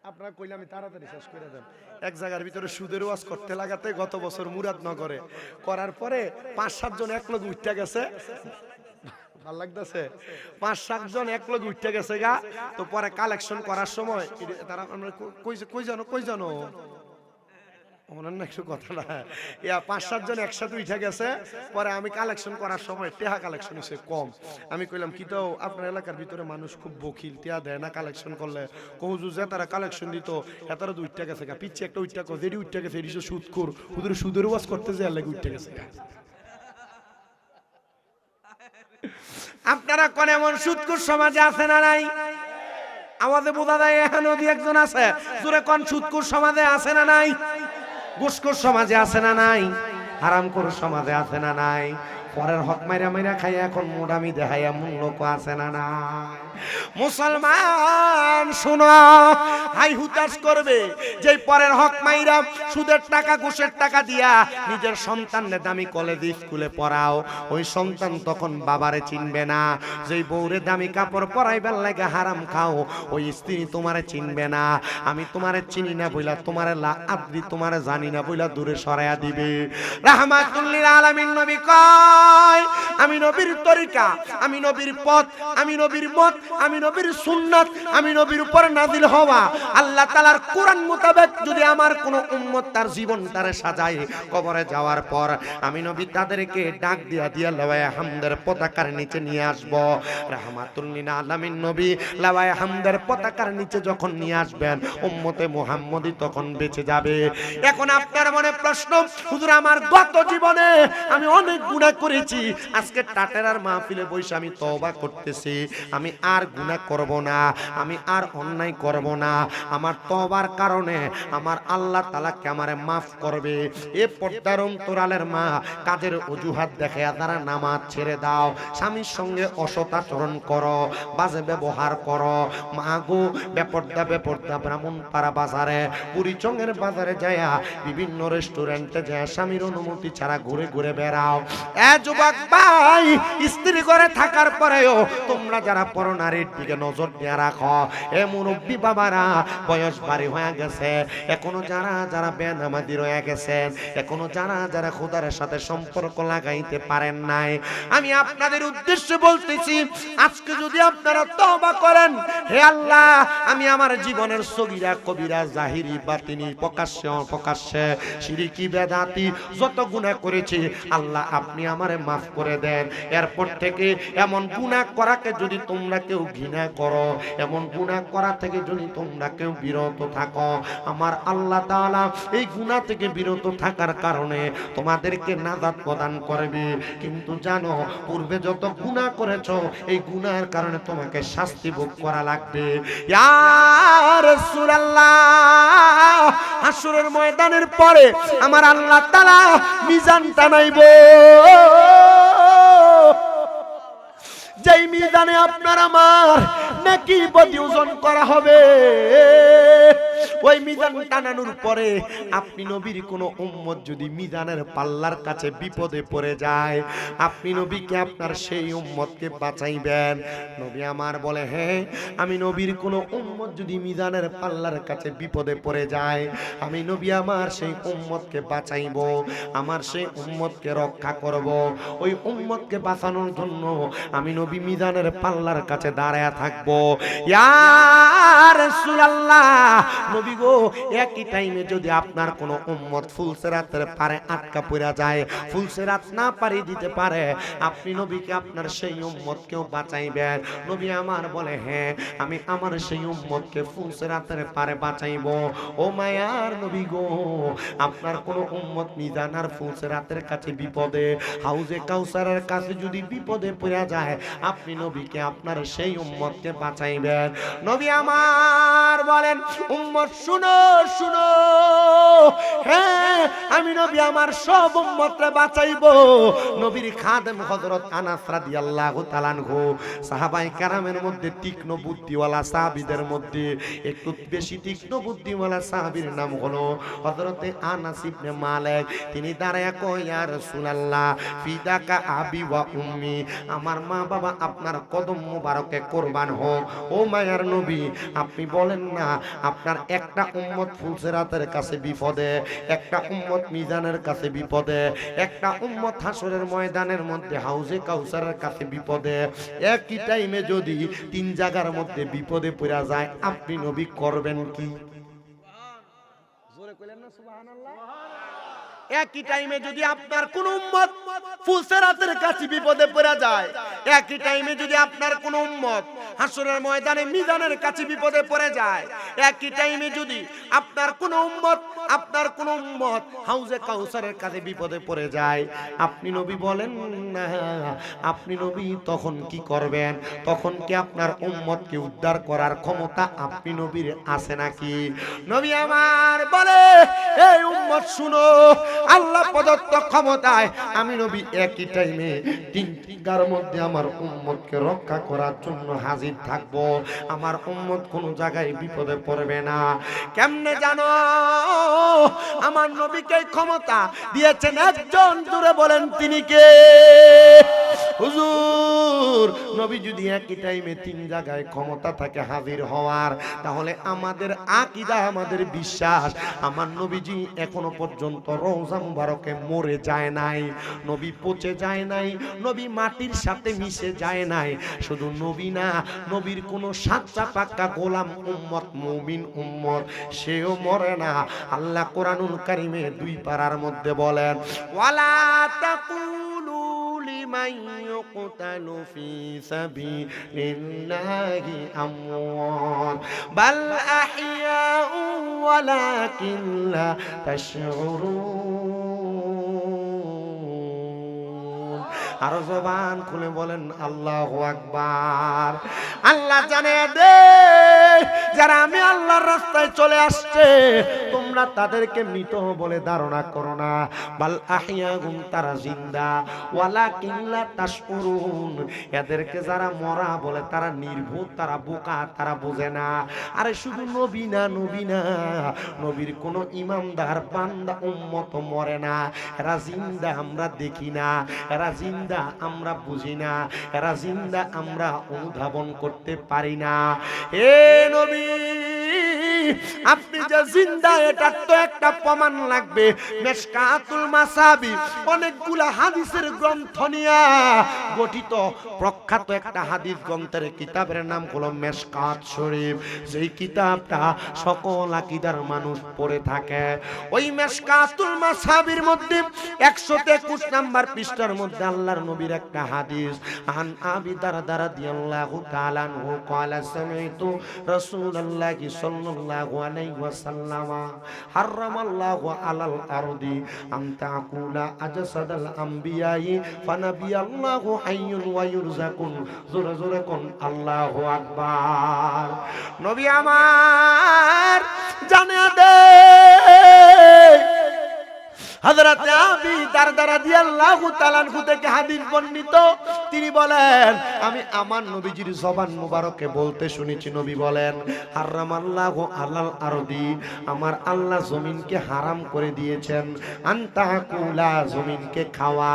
আপনারা কইলে আমি তাড়াতাড়ি শেষ করে দেন। এক জায়গার ভিতরে সুদের ওয়াজ করতে লাগাতে গত বছর মুরাদনগরে করার পরে 5-7 জন এক লগে উঠতে গেছে, ভাল লাগতেছে, 5-7 জন এক লগে উঠতে গেছে গা। তো পরে কালেকশন করার সময় তারা আমরা কই জানো ওনার না একটু কথা না, 5-7 জন একসাথে উঠে গেছে। পরে আমি কালেকশন করার সময় টেহা কালেকশন হয়েছে কম। আমি কইলাম কি তো আপনার এলাকার ভিতরে মানুষ খুব বকিল, টেহা দেয় না কালেকশন করলে। কহুজু যে তারা কালেকশন দিত এতারা তো উঠতে গেছে গা, পিচ্ছে একটা উঠতে গেছে, যেটি উঠতে গেছে এটি সুদখোর, হুজুর সুদের ওয়াজ করতে যে লাগে উঠতে গেছে গা। আপনারা কোন এমন সুদকুর সমাজে আছে না নাই? আমাদের বোঝা যায় এখানে দুই একজন আছে। জোরে কোন সুদকুর সমাজে আছে না নাই? ঘুষখোর সমাজে আছে না নাই? হারামখোর সমাজে আছে না নাই? পরের হক মাইরা মাইরা খাই এখন মোটামি দেখাই এমন লোক আছে না নাই? মুসলমান শোনো, হাই হুতাশ করবে যে পরের হক মাইরা সুদের টাকা ঘুষের টাকা দিয়া নিজের সন্তানকে দামি কলেজ স্কুলে পড়াও, ওই সন্তান তখন বাবারে চিনবে না। যেই বউরে দামি কাপড় পরাইবার লাগে হারাম খাও, ওই স্ত্রী তোমারে চিনবে না। আমি তোমারে চিনি না বইলা তোমারে আদ্রি তোমারে জানি না বইলা দূরে সরাইয়া দিবে। রাহমাতুল লিল আলামিন নবী কয়, আমি নবীর তরিকা, আমি নবীর পথ, আমি নবীর মত, আমি নবীর সুন্নাত, আমি নবীর উপর নাজিল হওয়া আল্লাহ তাআলার কোরআন মোতাবেক যদি আমার কোন উম্মত তার জীবন তারে সাজায়, কবরে যাওয়ার পর আমি নবী তাদেরকে ডাক দিয়া দিয়া লাওয়ায়ে হামদের পতাকার নিচে নিয়ে আসব। রাহমাতুল লিল আলামিন নবী লাওয়ায়ে হামদের পতাকার নিচে যখন নিয়ে আসবেন, উম্মতে মুহাম্মদী তখন বেঁচে যাবে। এখন আপনার মনে প্রশ্ন, হুজুর আমার গত জীবনে আমি অনেক গুনাহ করেছি, আজকে টাটেরার মাহফিলে বসে আমি তওবা করতেছি, আমি আর গুনাহ করব না, আমি আর অন্যায় করব না, আমার তওবার কারণে আমার আল্লাহ তাআলা কে আমারে maaf করবে। এ পর্দার অন্তরালের মা, কাজের অজুহাত দেখায়া তারা নামাজ ছেড়ে দাও, স্বামীর সঙ্গে অসৎ আচরণ করো, বাজে ব্যবহার করো, মা গো বেপর্দা ব্রাহ্মণপাড়া বাজারে বুড়িচঙ্গের বাজারে যায়া বিভিন্ন রেস্টুরেন্টে যায় স্বামীর অনুমতি ছাড়া ঘুরে ঘুরে বেড়াও। এ যুবক ভাই, স্ত্রী ঘরে থাকার পরেও তোমরা যারা পরনারীর দিকে নজর দিয়ে রাখো, এ মুরব্বী বাবারা বয়স ভারী হয়ে গেছে, এখনো যারা যারা বেনামাজি রয়ে গেছেন, এখনো যারা যারা খোদার সাথে সম্পর্ক লাগাইতে পারেন নাই, আমি আপনাদের উদ্দেশ্যে বলতেছি, আজকে যদি আপনারা তওবা করেন, হে আল্লাহ আমি আমার জীবনের সগীরা কবিরা জাহিরি বাতিনি প্রকাশ্যে শিরকি বেদাতি যত গুনাহ করেছি আল্লাহ আপনি আমারে maaf করে দেন। এরপর থেকে এমন গুনাহ করাকে যদি তোমরা কেউ ঘৃণা করো, এমন গুনাহ করা থেকে যদি তোমরা কেউ বিরত থাকো, আমার আল্লাহ তাআলা এই গুনাহ থেকে বিরত থাকার কারণে তোমাদেরকে নাজাত প্রদান করবে। কিন্তু জানো, পূর্বে যত গুনাহ করেছো এই গুনাহের কারণে তোমাকে শাস্তি ভোগ করা লাগবে। ইয়া রাসূলুল্লাহ, হাসরের ময়দানের পরে আমার আল্লাহ তাআলা মিজান টানাইবো, যেই মিজানে আপনার আমার নেকি বদি ওজন করা হবে। ওই মিজান টানানোর পরে আপনি নবীর কোন উম্মত যদি মিজানের পাল্লার কাছে বিপদে পড়ে যায়, আপনি নবীকে আপনার সেই উম্মতকে বাঁচাইবেন। নবী আমার বলে, হ্যাঁ আমি নবীর কোন উম্মত যদি মিজানের পাল্লার কাছে বিপদে পড়ে যায়, আমি নবী আমার সেই উম্মতকে বাঁচাইব, আমার সেই উম্মতকে রক্ষা করব। ওই উম্মতকে বাঁচানোর জন্য আমি নবী মিজানের পাল্লার কাছে দাঁড়ায়া থাকবো। ইয়া রাসূলুল্লাহ, নবী গো, একই টাইমে যদি আপনার কোন উম্মত ফুলসিরাতের পারে আটকা পড়ে যায়, ফুলসিরাত না পারি দিতে পারে, আপনি নবীকে আপনার সেই উম্মতকেও বাঁচাইবেন। নবী আমার বলে, হ্যাঁ আমি আমার সেই উম্মতকে ফুলসিরাতের পারে বাঁচাইবো। ও মায়ার নবী গো, আপনার কোন উম্মত মিজান আর ফুলসিরাতের কাছে বিপদে, হাউজে কাউসারের কাছে যদি বিপদে পড়ে যায়, আপনি নবীকে আপনার সেই উম্মতকে বাঁচাইবেন। নবী আমার বলেন, উম্মত শুনো শুনো, হ্যাঁ আমি নবী আমার সব উম্মতকে বাঁচাইবো। নবীর খাদেম হযরত আনাস রাদিয়াল্লাহু তাআলা আনহু, সাহাবায়ে কেরামের মধ্যে তীক্ষ্ণ বুদ্ধিওয়ালা সাহাবীদের মধ্যে একটু বেশি তীক্ষ্ণ বুদ্ধিওয়ালা সাহাবীর নাম হলো হযরত আনাস ইবনে মালিক। তিনি দাঁড়ায়া কয়, ইয়া রাসূলুল্লাহ ফিদাকা আবি ওয়া উম্মি, আমার মা বাবা আপনার কদম মোবারকে কুরবান হোক। ও মায়ার নবী, আপনি বলেন না আপনার একটা উম্মত ফুলসিরাতের কাছে বিপদে, একটা উম্মত মিজানের কাছে বিপদে, একটা উম্মত হাসরের ময়দানের মধ্যে হাউজে কাউসারের কাছে বিপদে, একই টাইমে যদি তিন জায়গার মধ্যে বিপদে পড়া যায়, আপনি নবী করবেন কি? জোরে কইলেন না সুবহানাল্লাহ। একই টাইমে যদি আপনার কোন উম্মত ফুলসিরাতের কাছে বিপদে পড়ে যায়, একই টাইমে যদি আপনার কোন উম্মত হাসরের ময়দানে মিজানের কাছে বিপদে পড়ে যায়, একই টাইমে যদি আপনার কোন উম্মত হাউজে কাউসারের কাছে বিপদে পড়ে যায়, আপনি নবী বলেন না, আপনি নবী তখন কি করবেন? তখন কি আপনার উম্মতকে উদ্ধার করার ক্ষমতা আপনি নবীর আছে নাকি? নবী আমার বলে, এই উম্মত শুনো, আল্লাহ প্রদত্ত ক্ষমতায় আমি নবী একই টাইমে তিনটার মধ্যে আমার উম্মতকে রক্ষা করার জন্য হাজির থাকব। আমার উম্মত কোনো জায়গায় বিপদে পড়বে না। কেমনে জানো আমার নবীকে ক্ষমতা দিয়েছেন একজন? জোরে বলেন তিনি কে? হুজুর, নবী যদি একই টাইমে তিন জায়গায় ক্ষমতা থাকে হাজির হওয়ার, তাহলে আমাদের আকীদা, আমাদের বিশ্বাস, আমার নবীজি এখনো পর্যন্ত রওজা মুবারকে মরে যায় নাই, নবী পচে যায় নাই, নবী মাটির সাথে মিশে যায় নাই। শুধু নবী না, নবীর কোনো সাচ্চা পাক্কা গোলাম উম্মত, মুমিন উম্মত, সেও মরে না। আল্লাহ কোরআনুল কারীমে 2 পারার মধ্যে বলেন, ওয়ালা তাকুলু লিমান ইউকতালু ফি সাবিলিল্লাহি আমওয়াত বাল আহইয়াউ ওয়ালাকিন লা তাশউরুন। আর জবান খুলে বলেন আল্লাহু আকবার। আল্লাহ জানিয়ে দে, যারা আমি আল্লাহর রাস্তায় চলে আসছে তোমরা তাদেরকে মৃত বলে ধারণা করো না, বাল আহইয়াগুন, তারা জিন্দা, ওয়ালাকিন লা তাশউরুন, এদেরকে যারা মরা বলে তারা নির্ভুল, তারা বোকা, তারা বোঝে না। আরে শুধু নবী না, নবী না, নবীর কোন ইমানদার বান্দা উম্মত মরে না, এরা জিন্দা আমরা দেখি না, এরা জিন্দা আমরা বুঝি না, এরা জিন্দা আমরা অনুধাবন করতে পারি না। এ নবী, আপনি যে জিন্দা এটার তো একটা প্রমাণ লাগবে। মিশকাতুল মাসাবি অনেকগুলা হাদিসের গ্রন্থ নিয়ে গঠিত প্রখ্যাত একটা হাদিস গ্রন্থের কিতাবের নাম হলো মিশকাত শরীফ। যেই কিতাবটা সকল আকীদার মানুষ পড়ে থাকে। ওই মিশকাতুল মাসাবির মধ্যে 121 নাম্বার পৃষ্ঠার মধ্যে আল্লাহর নবীর একটা হাদিস, আন আবি দারদা রাদিয়াল্লাহু তাআলা আনহু ক্বালা সামি'তু রাসূলুল্লাহি সাল্লাল্লাহু আলাইহি ওয়াসাল্লাম হারামাল্লাহু আলাল আরদি আন তাকুলা আজসাদাল আমবিয়াই ফানাবিয়াল্লাহু হাইয়ুন ওয়া ইউরযাকুন। জোরে জোরে কোন আল্লাহু আকবার। নবী আমার জানিয়ে দে, হযরত আবি দারদা রাদিয়াল্লাহু তাআলা আনহু থেকে হাদিস বর্ণিত, তিনি বলেন আমি আমার নবীজির জবান মুবারকে বলতে শুনেছি, নবী বলেন হারামাল্লাহু আলাল আরদি, আমার আল্লাহ জমিনকে হারাম করে দিয়েছেন, আনতাকুলা, জমিনকে খাওয়া,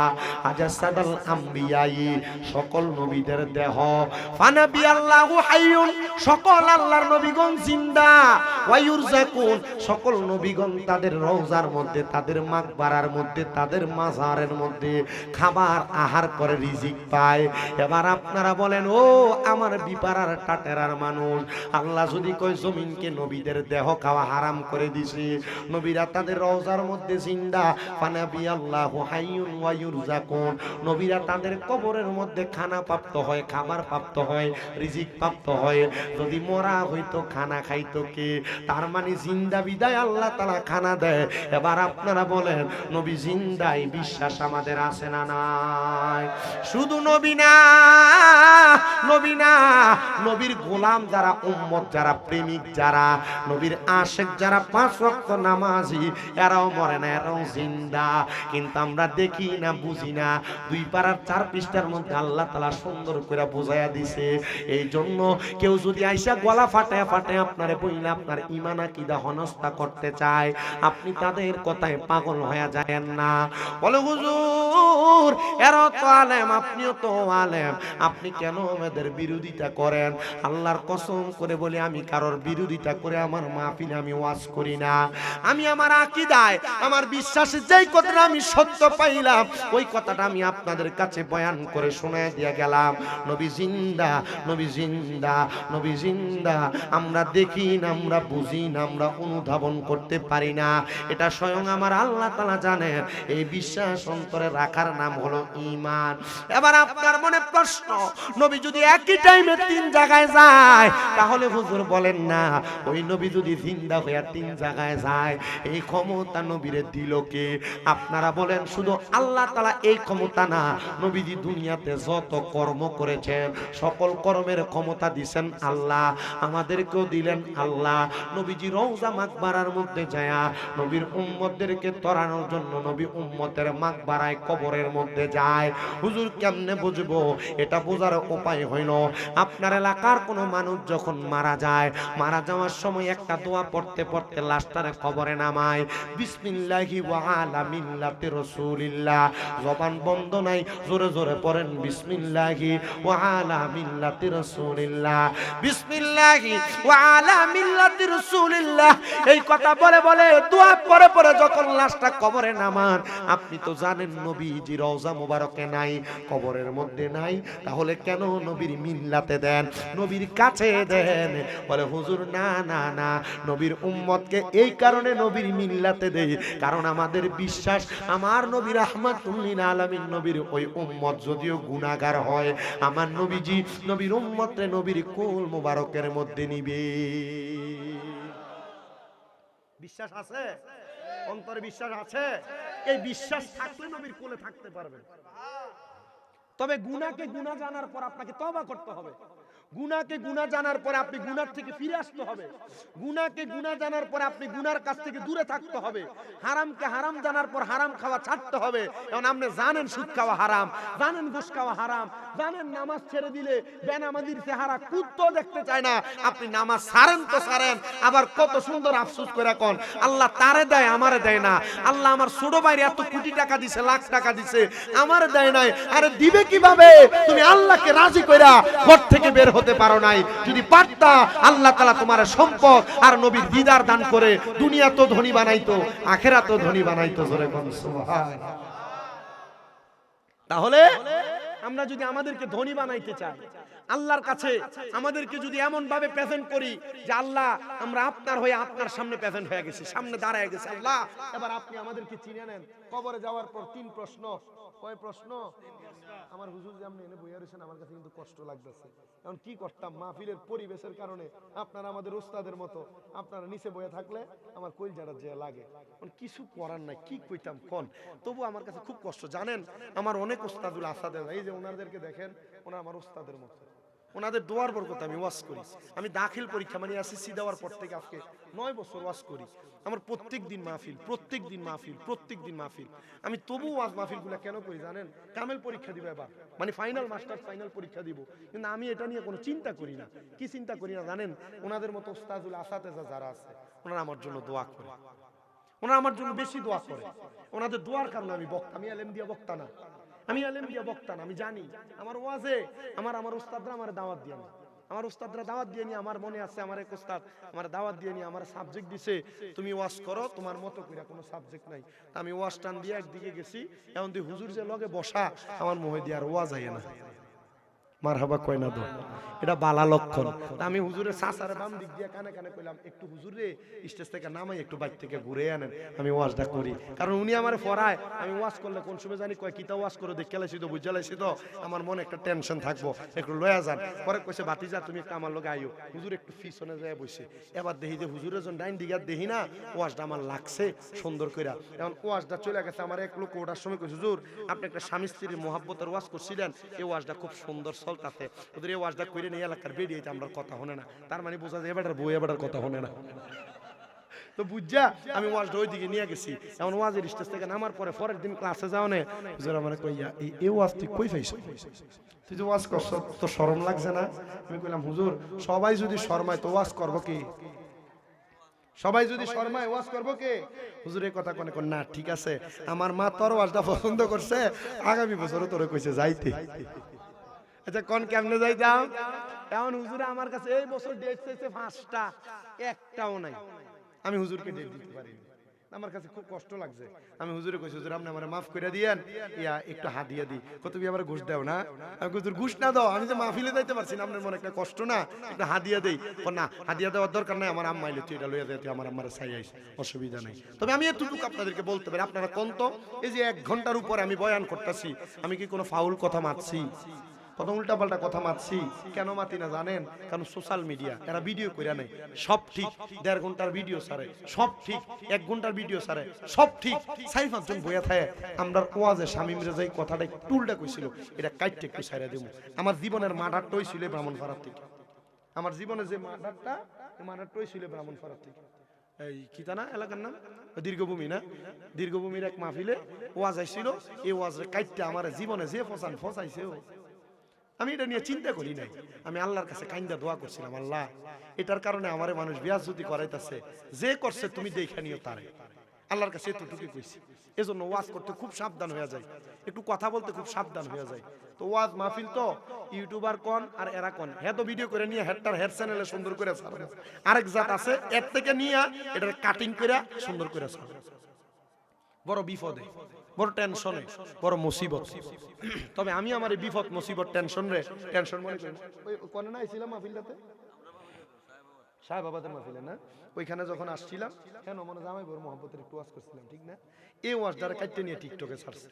আজাসাদাল আমবিয়াই, সকল নবীদের দেহ, ফানাবিয়াল্লাহু হাইয়ুন, সকল আল্লাহর নবীগণ জিন্দা, ওয়া ইউরযাকুন, সকল নবীগণ তাদের রওজার মধ্যে, তাদের মাকবারার মধ্যে, তাদের মাজারের মধ্যে খাবার আহার করে রিজিক পায়। এবার আপনারা বলেন, ও আমার বিপারার টাটেরার মানুষ, আল্লাহ যদি কয় জমিনকে নবীদের দেহ খাওয়া হারাম করে দিছে, নবীরা তাদের রওজার মধ্যে জিন্দা, ফানাবিয়াল্লাহু হাইয়ুন ওয়া ইউরযাকুন, নবীরা তাদের কবরের মধ্যে খানা প্রাপ্ত হয়, খাবার প্রাপ্ত হয়, রিজিক প্রাপ্ত হয়। যদি মরা হইতো খানা খাইতো কে? তার মানে জিন্দা বিদায় আল্লাহ তাআলা খানা দেয়। এবার আপনারা বলেন নবী জিন্দাই বিশ্বাস আমাদের আছে না নাই? শুধু নবী না, নবী না, নবীর গোলাম যারা, উম্মত যারা, প্রেমিক যারা, নবীর আশিক যারা, 5 ওয়াক্ত নামাজি, এরাও মরে না, এরাও জিন্দা। কিন্তু আমরা দেখি না, বুঝি না। 2 পারার 4 পৃষ্ঠার মধ্যে আল্লাহ তাআলা সুন্দর করে বোঝায়া দিছে। এই জন্য কেউ যদি আইসা গলা ফাটায় ফাটায় আপনারে বইলা আপনার ঈমান আকীদা হনস্তা করতে চায়, আপনি তাদের কথায় পাগল হয়ে যায়েন না। বলে হুজুর এরা তো আলেম, আপনিও তো আলেম, আপনি কেন আমাদের বিরোধিতা করেন? আল্লাহর কসম করে বলি, আমি কারোর বিরোধিতা করে আমার মাহফিলে আমি ওয়াজ করি না। আমি আমার আকীদায়, আমার বিশ্বাসে যেই কথাটা আমি সত্য পাইলাম, ওই কথাটা আমি আপনাদের কাছে বয়ান করে শোনায় দিয়ে গেলাম। নবী জিন্দা, নবী জিন্দা, নবী জিন্দা। আমরা দেখি না, আমরা বুঝি না, আমরা অনুধাবন করতে পারি না। এটা স্বয়ং আমার আল্লাহ তাআলা জানেন এই বিশ্বাস অন্তরে রাখার নাম হলো ঈমান। এবার আপনার মনে প্রশ্ন, নবী যদি একই টাইমে 3 জায়গায় যায় তাহলে হুজুর বলেন না, ওই নবী যদি জিন্দা হয়ে 3 জায়গায় যায় এই ক্ষমতা নবীরে দিল কে? আপনারা বলেন শুধু আল্লাহ তাআলা এই ক্ষমতা না, নবীজি দুনিয়াতে যত কর্ম করেছেন সকল কর্মের ক্ষমতা দিবেন আল্লাহ, আমাদেরকেও দিলেন আল্লাহ। নবীজি রওজা মাকবারার মধ্যে যায়া নবীর উম্মতদেরকে তরানোর জন্য নবী উম্মতের মাকবারায় কবরের মধ্যে যায়। হুজুর কেমনে বুঝবো? এটা বোঝার উপায় হইল আপনার এলাকার কোনো মানুষ যখন মারা যায়, মারা যাওয়ার সময় একটা দোয়া পড়তে পড়তে লাশটারে কবরে নামায়, বিসমিল্লাহি ওয়া আলা মিল্লাতি রাসূলিল্লাহ। জবান বন্ধ নাই, জোরে জোরে পড়েন বিসমিল্লাহি ওয়া আলা মিল্লাতি রাসূলিল্লাহ, বিসমিল্লাহি ওয়া আলা মিল্লাতি রাসূলিল্লাহ। এই কথা বলে বলে দোয়া পড়ে পড়ে যখন লাশটা কবরে নামান, আপনি তো জানেন নবীজি রওজা মুবারকে নাই, কবরের মধ্যে নাই, তাহলে কেন নবীর মিল্লাতে দেন, নবীর কাছে দেন? বলে হুজুর না না না, নবীর উম্মতকে এই কারণে নবীর মিল্লাতে দেই কারণ আমাদের বিশ্বাস আমার নবী রাহমাতুল লিল আলামিন নবীর ওই উম্মত যদিও গুনাহগার হয়, আমার নবীজি নবীর উম্মতরে নবীর কুল মুবারকের মধ্যে নিবে। বিশ্বাস আছে? অন্তরে বিশ্বাস আছে? এই বিশ্বাস থাকলে নবীর কোলে থাকতে পারবে। তবে গুনাহকে গুনাহ জানার পর আপনাকে তওবা করতে হবে, গুনাহকে গুনাহ জানার পরে আপনি গুনার থেকে ফিরে আসতে হবে, গুনাহকে গুনাহ জানার পরে আপনি গুনার কাছ থেকে দূরে থাকতে হবে, হারামকে হারাম জানার পর হারাম খাওয়া ছাড়তে হবে। এখন আপনি জানেন সুদ খাওয়া হারাম, জানেন ঘুষ খাওয়া হারাম, জানেন নামাজ ছেড়ে দিলে বেনামাজির চেহারা কুত্তো দেখতে চায় না, আপনি নামাজ ছাড়েন তো ছাড়েন, আবার কত সুন্দর আফসোস করে কোন আল্লাহ তারে দেয় আমারে দেয় না, আল্লাহ আমার ছোট ভাইরে এত কোটি টাকা দিছে, লাখ টাকা দিছে, আমারে দেয় নাই। আরে দিবে কিভাবে? তুমি আল্লাহকে রাজি কইরা ঘর থেকে বের হতে পারো নাই, যদি পারতা আল্লাহ তাআলা তোমার সম্পদ আর নবীর দিদার দান করে দুনিয়া তো ধনী বানাইতো, আখিরাত তো ধনী বানাইতো। জোরে কোন সুবহানাল্লাহ। তাহলে আমরা যদি আমাদেরকে ধনী বানাইতে চাই, আল্লাহর কাছে আমাদেরকে যদি এমন ভাবে প্রেজেন্ট করি যে আল্লাহ আমরা আপনার হয়ে আপনার সামনে প্রেজেন্ট হয়ে গেছি, সামনে দাঁড়ায় গেছে আল্লাহ, এবার আপনি আমাদেরকে চিনে নেন। কবরে যাওয়ার পর 3 প্রশ্ন। কয় প্রশ্ন? আমার হুজুর যে আপনি এনে বইয়া রয়েছেন আমার কাছে কিন্তু কষ্ট লাগতেছে। এখন কি করতাম, মাহফিলের পরিবেশের কারণে আপনারা আমাদের ওস্তাদের মতো আপনারা নিচে বইয়া থাকলে আমার কইলজাটা যে লাগে, কিছু করার নাই, কি কইতাম কোন। তবু আমার কাছে খুব কষ্ট, জানেন আমার অনেক ওস্তাদুল আসাদ, এই যে ওনাদেরকে দেখেন, ওনারা আমার ওস্তাদের মতো, ওনাদের দোয়ার বরকত আমি ওয়াজ করি। আমি দাখিল পরীক্ষা মানে এসএসসি দেওয়ার পর থেকে আজকে 9 বছর ওয়াজ করি। আমার প্রত্যেক দিন মাহফিল, প্রত্যেক দিন মাহফিল, প্রত্যেক দিন মাহফিল। আমি তবু ওয়াজ মাহফিলগুলো কেন করি জানেন? কামেল পরীক্ষা দিব এবার, মানে ফাইনাল মাস্টার ফাইনাল পরীক্ষা দিব, কিন্তু আমি এটা নিয়ে কোনো চিন্তা করি না। কি চিন্তা করি না জানেন? ওনাদের মতো ওস্তাদুল আসাতেজা যারা আছে ওনারা আমার জন্য দোয়া করে, ওনারা আমার জন্য বেশি দোয়া করে। ওনাদের দোয়ার কারণে আমি বক্তা, আমি আলেম দিয়া বক্তা না, আমি আলেম দিয়া বক্তা না। আমি জানি আমার ওয়াজে আমার উস্তাদরা আমার দাওয়াত দিয়ে না, আমার উস্তাদরা দাওয়াত দিয়ে নি। আমার মনে আছে আমার এক উস্তাদ আমার দাওয়াত দিয়ে নি, আমার সাবজেক্ট দিছে তুমি ওয়াজ করো তোমার মতো কইরা, কোনো সাবজেক্ট নাই। আমি ওয়াজ টান দিয়ে একদিকে গেছি, এখন দি হুজুর যে লগে বসা আমার মুহে দিয়ে আর ওয়াজ আইয়ে না। মারহাবা কয় না দো, এটা বালা লক্ষণ। আমি হুজুরের সাসারে বাম দিক দিয়ে কানে কানে কইলাম একটু হুজুর রে স্টেজ থেকে নামাই একটু বাইরে থেকে ঘুরে আনেন, আমি ওয়াজটা করি। কারণ উনি আমারে পড়ায়, আমি ওয়াজ করলে কোন সময় জানি কয় কিতা ওয়াজ করে দেখে লাইছি তো বুঝা লাইছি তো আমার মনে একটা টেনশন থাকবো, একটু লয়া যান। পরে কইছে বাতিজা তুমি একটু আমার লগে আইও। হুজুর একটু পিছনে যায় বসে, এবার দেখি যে হুজুরের জন ডাইন দিকে দেখি না, ওয়াজটা আমার লাগছে সুন্দর কইরা। এখন ওয়াজটা চলে গেছে, আমার এক লোক ওটার সময় কইছে হুজুর আপনি একটা স্বামী স্ত্রীর মহব্বতের ওয়াজ করছিলেন, এই ওয়াজটা খুব সুন্দর চলতাছে, ওদের এই ওয়াজটা কইরে নিয়ে এলাকার বেরিয়ে আমরা কথা হনে না, তার মানে বোঝা যায় এবার বই এবার কথা হনে না। তো বুঝা আমি ওয়াজটা ওই দিকে নিয়ে গেছি। এখন ওয়াজের স্টেজ থেকে নামার পরে পরের দিন ক্লাসে যাও না, হুজুর আমার কইয়া এই ওয়াজ তুই কই পাইছো, তুই যে ওয়াজ করছ তো শরম লাগছে না? আমি কইলাম হুজুর সবাই যদি শরমায় তো ওয়াজ করবো কি, সবাই যদি শর্মায় ওয়াজ করবো কে? হুজুর এই কথা কোনে কোন না, ঠিক আছে আমার মা তোর ওয়াজটা পছন্দ করছে, আগামী বছরও তোরে কইছে যাইতে। আচ্ছা কোন কেমনে যাইতাম? এখন হুজুরে আমার কাছে এই বছর ডেট চাইছে 5টা, একটাও নাই। আমি হুজুরকে ডেট দিতে পারিনি। আমার কাছে খুব কষ্ট লাগছে। আমি হুজুরে কইছি, হুজুর আপনি আমারে মাফ করে দিয়েন, ইয়া একটু হাদিয়া দিই। কত তুমি আমার ঘুষ দাও না? আমি হুজুর ঘুষ না দাও, আমি যে মাহফিলে যাইতে পারছি না, আপনার মনে একটা কষ্ট না, একটা হাদিয়া দেই। না হাদিয়া দেওয়ার দরকার নাই, আমার আম্মা আইলে তুই এটা লইয়া যাইতে, আমার আম্মারে চাই আইস, অসুবিধা নাই। তবে আমি এতটুকু আপনাদেরকে বলতে পারি, আপনারা কোন তো এই যে 1 ঘন্টার উপরে আমি বয়ান করতেছি, আমি কি কোনো ফাউল কথা মারছি? কত উল্টাপাল্টা কথা মারছি? কেন মাতি না জানেন? কারণ সোশ্যাল মিডিয়া এরা ভিডিও করে নেয়, সব ঠিক 1.5 ঘন্টার ভিডিও ছাড়ে, সব ঠিক 1 ঘন্টার ভিডিও ছাড়ে, সব ঠিক 4-5 জন বইয়া থাকে। আমরা ওয়াজে শামীম রেজা এই কথাটা টুলটা কইছিল, এটা কাইটে একটু ছাইরা দেব। আমার জীবনের মার্ডারটা হইছিল ব্রাহ্মণপাড়া থেকে। আমার জীবনে যে মার্ডারটা, এই মার্ডারটা হইছিল ব্রাহ্মণপাড়া থেকে। এই কিতানা এলাকার নাম দীর্ঘভূমি না? দীর্ঘভূমির এক মাহফিলে ওয়াজ আইছিল, এই ওয়াজে কাইটে আমার জীবনে যে ফসাইছে। আমি এটা নিয়ে চিন্তা করি নাই, আমি আল্লাহর কাছে কাইন্দা দোয়া করছিলাম, আল্লাহ এটার কারণে আমারে মানুষ বেয়াজ্জতি করাইতেছে, যে করছে তুমি দেখে নিও তারে। আল্লাহর কাছে এতটুকু কইছি। এজন্য ওয়াজ করতে খুব সাবধান হয়ে যায়, একটু কথা বলতে খুব সাবধান হয়ে যায়। তো ওয়াজ মাহফিল তো ইউটিউবার কোন আর এরা কোন, হ্যাঁ তো ভিডিও করে নিয়ে হেডটার হেড চ্যানেলে সুন্দর করে ছাড়বে, আরেক জাত আছে এর থেকে নিয়ে এটার কাটিং করে সুন্দর করে ছাড়বে। বড় বিপদে, বড় টেনশনে, বড় মুসিবত। তবে আমি আমার এই বিপদ মুসিবত টেনশন মনে করি। ওই কোনে না আইছিলাম মাহফিলটাতে, সাহেবাবাদের মাহফিলে না, ওইখানে যখন আসছিলাম, কেন মনে জামাই বড় মোহাম্মতের একটু ওয়াজ করছিলাম, ঠিক না? এই ওয়াজ দ্বারা কাটতে নিয়ে টিকটকে ছাড়ছে।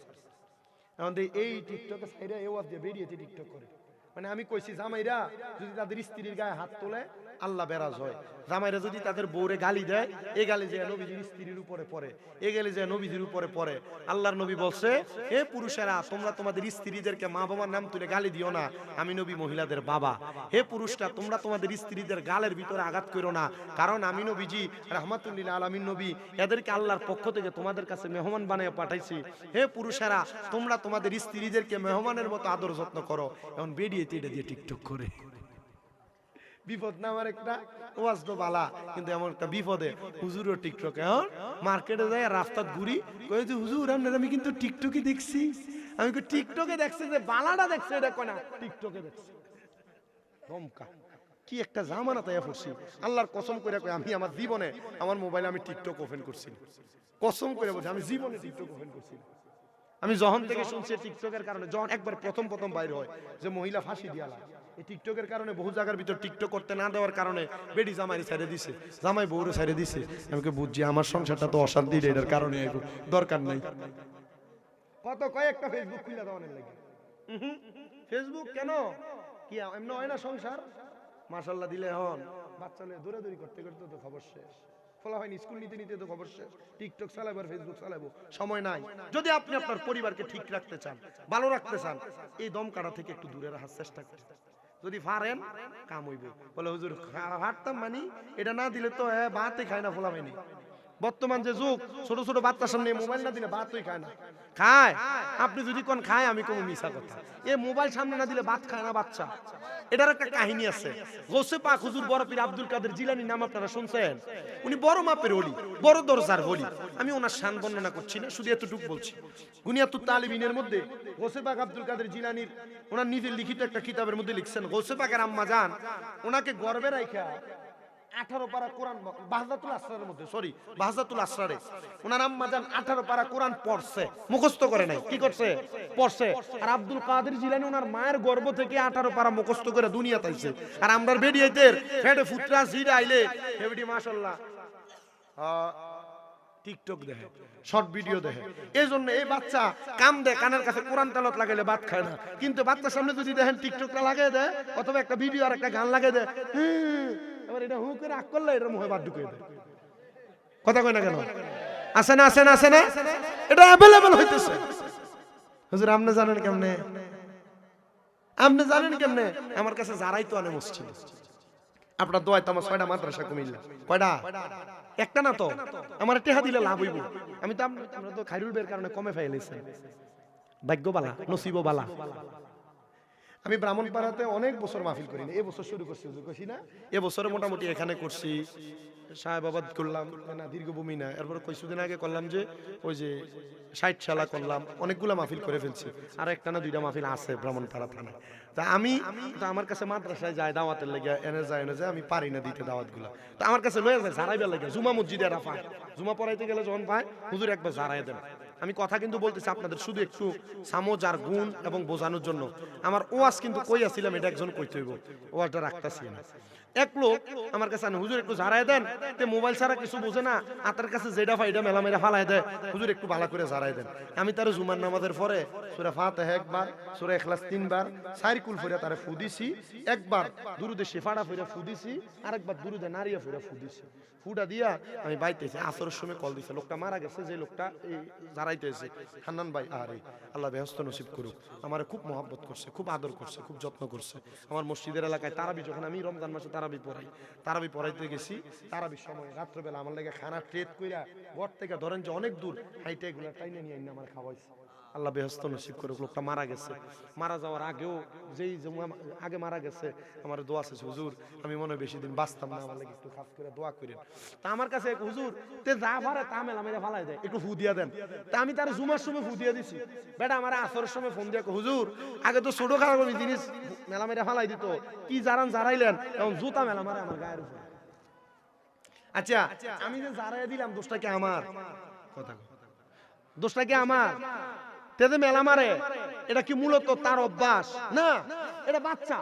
এখন এই টিকটকে সাইডে এই ওয়াজ দিয়ে বেরিয়েছে টিকটক করে। মানে আমি কইছি জামাইরা যদি তাদের স্ত্রীর গায়ে হাত তোলে আল্লাহ বেরাজ হয়, জামাইরা যদি তাদের বউরে গালি দেয়, এই গালি যে নবীজির স্ত্রীর উপরে পড়ে, এই গালি যে নবীজির উপরে পড়ে। আল্লাহর নবী বলছে, হে পুরুষেরা তোমরা তোমাদের স্ত্রীদেরকে মা বাবার নাম তুলে গালি দিও না, আমি নবী মহিলাদের বাবা। হে পুরুষরা তোমরা তোমাদের স্ত্রীদের গালের ভিতরে আঘাত করো না, কারণ আমি নবীজি রাহমাতুল্লিল আলামিন নবী, এদেরকে আল্লাহর পক্ষ থেকে তোমাদের কাছে মেহমান বানিয়ে পাঠাইছি। হে পুরুষেরা তোমরা তোমাদের স্ত্রীদেরকে মেহমানের মতো আদর যত্ন করো। এখন বেরিয়েছে এটা দিয়ে টিকটক করে। বিপদ না আমার একটা ওয়াজ তো বালা, কিন্তু এমন একটা বিপদে হুজুরও টিকটক। এখন মার্কেটে যায় রাস্তাত ঘুরি, কই যে হুজুর আপনার আমি কিন্তু টিকটকে দেখছি। আমি কই টিকটকে দেখছি যে বালাটা দেখছে, এটা কয় না টিকটকে দেখছি। ধমকা কি একটা জামানা তাই পড়ছি। আল্লাহর কসম করে কই আমি আমার জীবনে আমার মোবাইলে আমি টিকটক ওপেন করছি, কসম করে বলছি আমি জীবনে টিকটক ওপেন করছি। আমি যখন থেকে শুনছি টিকটকের কারণে, যখন একবার প্রথম বাইর হয় যে মহিলা ফাঁসি দিয়ালা, এই টিকটকের কারণে বহু জায়গার ভিতর টিকটক করতে না দেওয়ার কারণে বেডি জামাই ছেড়ে দিছে, জামাই বউরে ছেড়ে দিছে। আমি বুঝছি আমার সংসারটা তো অশান্তি, এটার কারণে দরকার নাই। কত কয়েকটা ফেসবুক খুলে দেওয়ানের লাগে। ফেসবুক কেন কি এমনি হয় না সংসার? মাশাআল্লাহ দিলে হন বাচ্চা নিয়ে দৌড়াদৌড়ি করতে করতে তো খবর শেষ, ফলা হয়নি স্কুল নিতে নিতে তো খবর শেষ, টিকটক চালাবো আর ফেসবুক চালাবো, সময় নাই। যদি আপনি আপনার পরিবারকে ঠিক রাখতে চান, ভালো রাখতে চান, এই দম কাটা থেকে একটু দূরে রাখার চেষ্টা করুন। যদি পারেন কাম হইব। বলে হুজুর হাঁটতাম মানি এটা না দিলে তো ভাতই খায় না, ফলা হয়নি। বর্তমান যে যুগ, ছোট ছোট বাচ্চার সামনে মোবাইল না দিলে ভাতই খায় না। খায় আপনি যদি কোন খায়, আমি কোনো মিছা কথা, এ মোবাইল সামনে না দিলে ভাত খায় না বাচ্চা। এটার একটা কাহিনী আছে। গৌসে পাক হুজুর বড় পীর আব্দুল কাদের জিলানী নাম আপনারা শুনছেন? উনি বড় মাপের ওলি, বড় দরজার ওলি। আমি ওনার শান বর্ণনা করছি না, শুধু এতটুকু বলছি। গুনিয়াতুত তালিবিনের মধ্যে গৌসে পাক আব্দুল কাদের জিলানীর ওনার নিজের লিখিত একটা কিতাবের মধ্যে লিখছেন, গৌসে পাকের আম্মা জান ওনাকে গর্বে রাখা 18 পারা কোরআন বাহজাতুল আসরারের মধ্যে, সরি বাহজাতুল আসরারে ওনার আম্মা জান 18 পারা কোরআন পড়ছে, মুখস্থ করে নাই, কি করছে? পড়ছে। আর আব্দুল কাদের জিলানী ওনার মায়ের গর্ভ থেকে 18 পারা মুখস্থ করে দুনিয়াতে আইছে। আর আমরার বেডিয়েতের ফেডে ফুটরা জিরা আইলে হেবডি মাশাআল্লাহ টিকটক দেখে, শর্ট ভিডিও দেখে। এই জন্য এই বাচ্চা কাম দেয়, কানের কাছে কোরআন তেলাওয়াত লাগাইলে ভাত খায় না। কিন্তু বাচ্চার সামনে যদি দেখেন টিকটকটা লাগিয়ে দেয়, অথবা একটা ভিডিও আর একটা গান লাগিয়ে দেয়, এবার এটা হু করে আগ করলে এটার মুখে ভাত ঢুকিয়ে দেয়। কথা কয় না কেন? আছে না আছে না আছে না, এটা অ্যাভেলেবল হইতেছে। হুজুর আপনি জানেন কেমনে? আপনি জানেন কেমনে? আমার কাছে যারাই তো আনে মসজিদ, আপনার দোয়ায় তো আমার 6টা মাদ্রাসা কুমিল্লা। কয়টা? একটা না তো, আমার টেহা দিলে লাভ হইব। আমি তো আমরা তো খাইরুল বের কারণে কমে ফেলেছি, ভাগ্য বালা নসিব বালা। আমি ব্রাহ্মণপাড়াতে অনেক বছর মাহফিল করি না, এবছর শুরু করছি হুজুর, কইছি না এবছরে মোটামুটি এখানে করছি, সাহেবাবাদ করলাম না, দীর্ঘভূমি না, এরপর কিছুদিন আগে করলাম যে ওই যে 60 শালা করলাম, অনেকগুলা মাহফিল করে ফেলছি, আর একটা না দুইটা মাহফিল আছে ব্রাহ্মণপাড়া থানায়। তা আমি তো আমার কাছে মাদ্রাসায় যায় দাওয়াতের লেগে, এনে যায় আমি পারি না দিতে দাওয়াতগুলো, তো আমার কাছে লয়ে যায় জারাইবার লাগে, জুমা মসজিদে এরা পায়, জুমা পড়াইতে গেলে যখন পায় হুজুর একবার জারাই দেন। আমি কথা কিন্তু বলতেছি আপনাদের শুধু একটু সামোজ আর গুণ এবং বোঝানোর জন্য। আমার ওয়াজ কিন্তু কই আসছিলাম এটা একজন কইতে হইব, ওয়াজটা রাখতেছি না। এক লোক আমার কাছে আনে, হুজুর একটু ঝাড়াই দেন, তে মোবাইল ছাড়া কিছু বোঝে না, আতার কাছে যেটা ফাইডা মেলা মেলা ফালাই দেয়, হুজুর একটু ভালো করে ঝাড়াই দেন। আমি তার জুমার নামাজের পরে সূরা ফাতিহা একবার, সূরা ইখলাস 3 বার, সাইরকুল ফিরা তারে ফু দিছি, একবার দুরুদে শিফাড়া ফিরা ফু দিছি, আরেকবার দুরুদে নারিয়া ফিরা ফু দিছি। ফুটা দিয়া আমি বাইতেছি, আসরের সময় কল দিছে, লোকটা মারা গেছে, যে লোকটা এই ঝাড়াইতেছে হান্নান ভাই, আরে আল্লাহ বেহেশত নসিব করুক, আমার খুব মহব্বত করছে, খুব আদর করছে, খুব যত্ন করছে। আমার মসজিদের এলাকায় তারাবি, যখন আমি রমজান মাসে তারাবি পড়াই, তারাবি পড়াইতে গেছি, তারাবির সময় রাত্রবেলা আমার লাগে খানা ট্রেড কইরা ঘর থেকে ধরেন যে অনেক দূর হাইটে এগুলা টাইনে নিয়ে আমার খাওয়াইছে। আল্লাহ বেহেশত নসিব করুক। লোকটা মারা গেছে, মারা যাওয়ার আগেও যেই আগে মারা গেছে আমার দোয়া আছে, হুজুর আমি মনে হয় বেশি দিন বাঁচতাম না, আমার লাগে একটু খাস করে দোয়া করেন। তা আমার কাছে হুজুর তে যা পারে তা মেলা মেলা ফালাই দেয়, একটু ফু দিয়া দেন। তা আমি তার জুমার সময় ফু দিয়ে দিছি, বেটা আমার আসরের সময় ফোন দিয়ে হুজুর আগে তো ছোট খারাপ জিনিস মেলা মেলা ফালাই দিত, কি জারান জারাইলেন, এখন জুতা মেলা মারে আমার গায়ের উপর। আচ্ছা আমি যে জারাই দিলাম দোষটা কি আমার? কথা দোষটা কি আমার? তেতে মেলা মারে, এটা কি মূলত তার অভ্যাস? না, এটা বাচ্চা।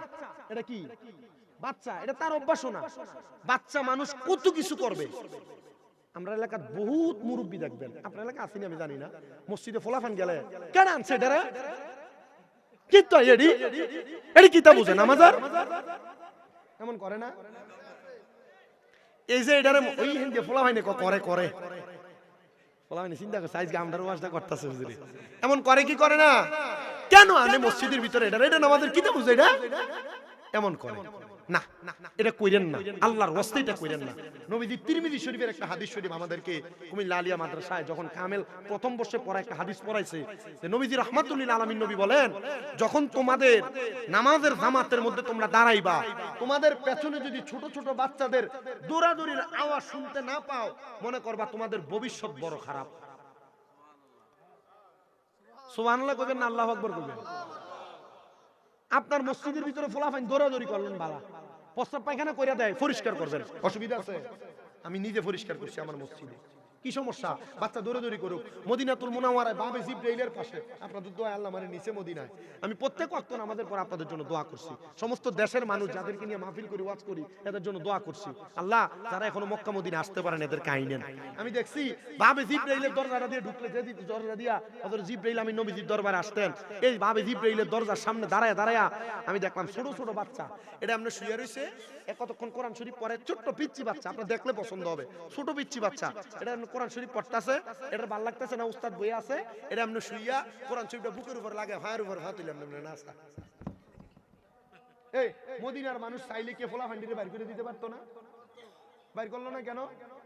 এটা কি বাচ্চা? এটা তার অভ্যাসও না। বাচ্চা মানুষ কত কিছু করবে। আমরা এলাকার বহুত মুরব্বী দেখবেন, আপনার এলাকা আসেনি আমি জানি না, মসজিদে ফলাফান গেলে কেন আনছে এটা রে, কি তো এডি এডি কি তা বুঝে নামাজার এমন করে না? এই যে এটারে ওই হিন্দে ফলাফাইনে করে করে চিন্তা করছে আজকে আমরার ওয়াজটা করতেছে হুজুরে, এমন করে কি করে না? কেন আনে মসজিদের ভিতরে এটা এটা নামাজের কি তা বুঝে এটা এমন করে না, এটা কইরেন না, আল্লাহর ওয়াস্তে এটা কইরেন না। নবীজি তিরমিজি শরীফের একটা হাদিস শরীফ আমাদেরকে কুমিল্লা আলিয়া মাদ্রাসায় যখন কামেল প্রথম বর্ষে পড়া একটা হাদিস পড়াইছে, যে নবীজি রাহমাতুল্লিল আলামিন নবী বলেন, যখন তোমাদের নামাজের জামাতের মধ্যে তোমরা দাঁড়াইবা, তোমাদের পেছনে যদি ছোট ছোট বাচ্চাদের দৌড়াদৌড়ির আওয়াজ শুনতে না পাও, মনে করবা তোমাদের ভবিষ্যৎ বড় খারাপ। সুবহানাল্লাহ কইবেন না আল্লাহু আকবার কইবেন? আপনার মসজিদের ভিতরে ফলাফাইন দৌড়াদৌড়ি করলেন, বালা প্রস্তাব পায়খানা কইরা দেয়, পরিষ্কার করবেন, অসুবিধা আছে? আমি নিজে পরিষ্কার করছি আমার মসজিদে, কি সমস্যা? বাচ্চা দৌড়াদৌড়ি করুক। মদিনাতুল মুনাওয়ারায় বাবে জিব্রাইলের পাশে আপনাদের দোয়া আল্লাহ মানে নিচে মদিনায় আমি প্রত্যেক ওয়াক্ত নামাজের পর আপনাদের জন্য দোয়া করছি, সমস্ত দেশের মানুষ যাদেরকে নিয়ে মাহফিল করি ওয়াজ করি এদের জন্য দোয়া করছি, আল্লাহ যারা এখনো মক্কা মদিনা আসতে পারেন এদের কাহিনেন। আমি দেখছি বাবে জিব্রাইলের দরজাটা দিয়ে ঢুকলে, যে দরজা দিয়া হযরত জিব্রাইল আমি নবীজির দরবারে আসতেন, এই বাবে জিব্রাইলের দরজার সামনে দাঁড়ায় দাঁড়ায় আমি দেখলাম ছোট ছোট বাচ্চা, এটা আমরা শুয়ে রয়েছে, কতক্ষণ কোরআন শরীফ পড়ে, ছোট্ট পিচ্চি বাচ্চা, আপনার দেখলে পছন্দ হবে, ছোট পিচ্চি বাচ্চা, এটা কোরআন শরীফ পড়তেছে, এটা ভালো লাগতেছে না, উস্তাদ বই আছে, এটা আমরা শুইয়া কোরআন শরীফটা বুকের উপর লাগে, ভাইয়ের উপর ভাত হইলাম না আসা। এই মদিনার মানুষ চাইলে কে ফোলা ফান্ডিরে বাইর করে দিতে পারতো না? বাইর করলো না কেন?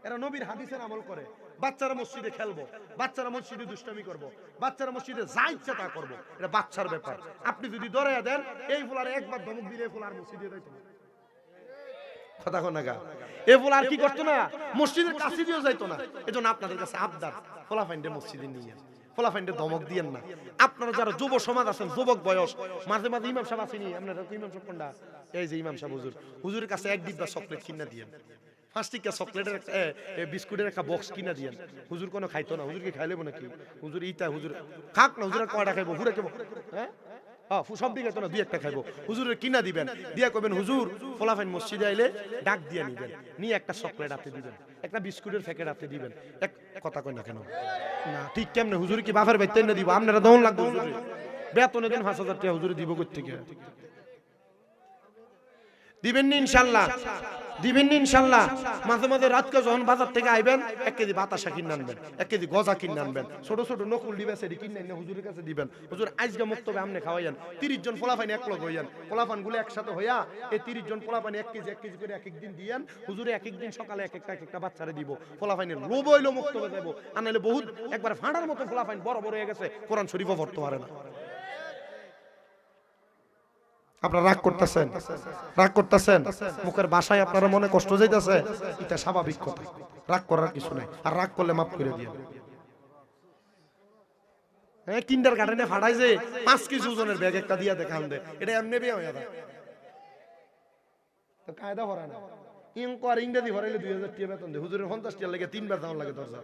এরা নবীর হাদিসের আমল করে। বাচ্চারা মসজিদে খেলবো, বাচ্চারা মসজিদে দুষ্টামি করবো, বাচ্চারা মসজিদে যা ইচ্ছা তা করবো, এটা বাচ্চার ব্যাপার। আপনি যদি দরাইয়া দেন, এই ফোলার একবার ধমক দিলে ফোলার মসজিদে যাইতো না, কথা কোন না, এ ফোলা আর কি করতো না, মসজিদের কাছে দিয়েও যাইতো না। এজন্য আপনাদের কাছে আবদার, ফোলা ফাইন্ডে মসজিদে নিয়ে ফোলা ফাইন্ডে ধমক দিয়েন না। আপনারা যারা যুব সমাজ আছেন, যুবক বয়স, মাঝে মাঝে ইমাম সাহেব আসেনি, আপনারা ইমাম সাহেব কোনটা, এই যে ইমাম সাহেব হুজুরের কাছে এক ডিব্বা চকলেট কিনা দিয়েন, 5 টিকা চকলেটের বিস্কুটের একটা বক্স কিনা দিয়েন। হুজুর কোনো খাইতো না, হুজুরকে খাইলেব নাকি, হুজুর ইটা হুজুর খাক না, হুজুর কয়টা খাইবো, হুরে খাইবো, হ্যাঁ সব দিকে তো না, দুই একটা খাইবো, হুজুরের কিনা দিবেন, দিয়া কইবেন হুজুর ফলাফাইন মসজিদে আইলে ডাক দিয়া নিবেন, নিয়ে একটা চকলেট হাতে দিবেন, একটা বিস্কুটের প্যাকেট হাতে দিবেন। এক কথা কই না কেন না, ঠিক কেমনে হুজুর কি বাফের বাইতে না দিব, আপনারা দন লাগবে হুজুরে বেতনে দেন 5000 টাকা, হুজুরে দিব কই থেকে দিবেন নি? ইনশাআল্লাহ দিবেন নি ইনশাআল্লাহ। মাঝে মাঝে রাতকে যখন বাজার থেকে আইবেন 1 কেজি বাতাসা কিনে আনবেন, 1 কেজি গজা কিনে আনবেন, ছোট ছোট নকুল দিবে সেটি কিনে এনে হুজুরের কাছে দিবেন, হুজুর আজকে মুক্তবে আমনে খাওয়াইয়েন। 30 জন পোলাপান এক লগ হইয়েন, পোলাপান গুলো একসাথে হইয়া এই 30 জন পোলাপান 1 কেজি করে এক এক দিন দিয়েন, হুজুরে এক এক দিন সকালে এক একটা বাচ্চারে দিব, পোলাপানের লোভ হইলো মুক্তবে যাবো, আনাইলে বহুত একবার ফাঁড়ার মতো পোলাপান বড় বড় হয়ে গেছে, কোরআন শরীফও পড়তে পারে না। আপনারা রাগ করতেছেন, রাগ করতেছেন, মুখের ভাষায় আপনারা মনে কষ্ট যাইতেছে, এটা স্বাভাবিক কথা, রাগ করার কিছু নাই। আর রাগ করলে মাফ করে দিয়ে। হ্যাঁ, কিন্ডার গার্ডেনে ফাটাই যে 5 কেজি ওজনের ব্যাগ একটা দিয়া দেখান দে, এটা এমনি বিয়ে হয়ে যায় তো কায়দা ভরা না। ইনকোয়ার ইংরেজি ভরাইলে 2000 টাকা বেতন দে, হুজুরের 50 টাকা লাগে 3 বার দাম লাগে দরজা।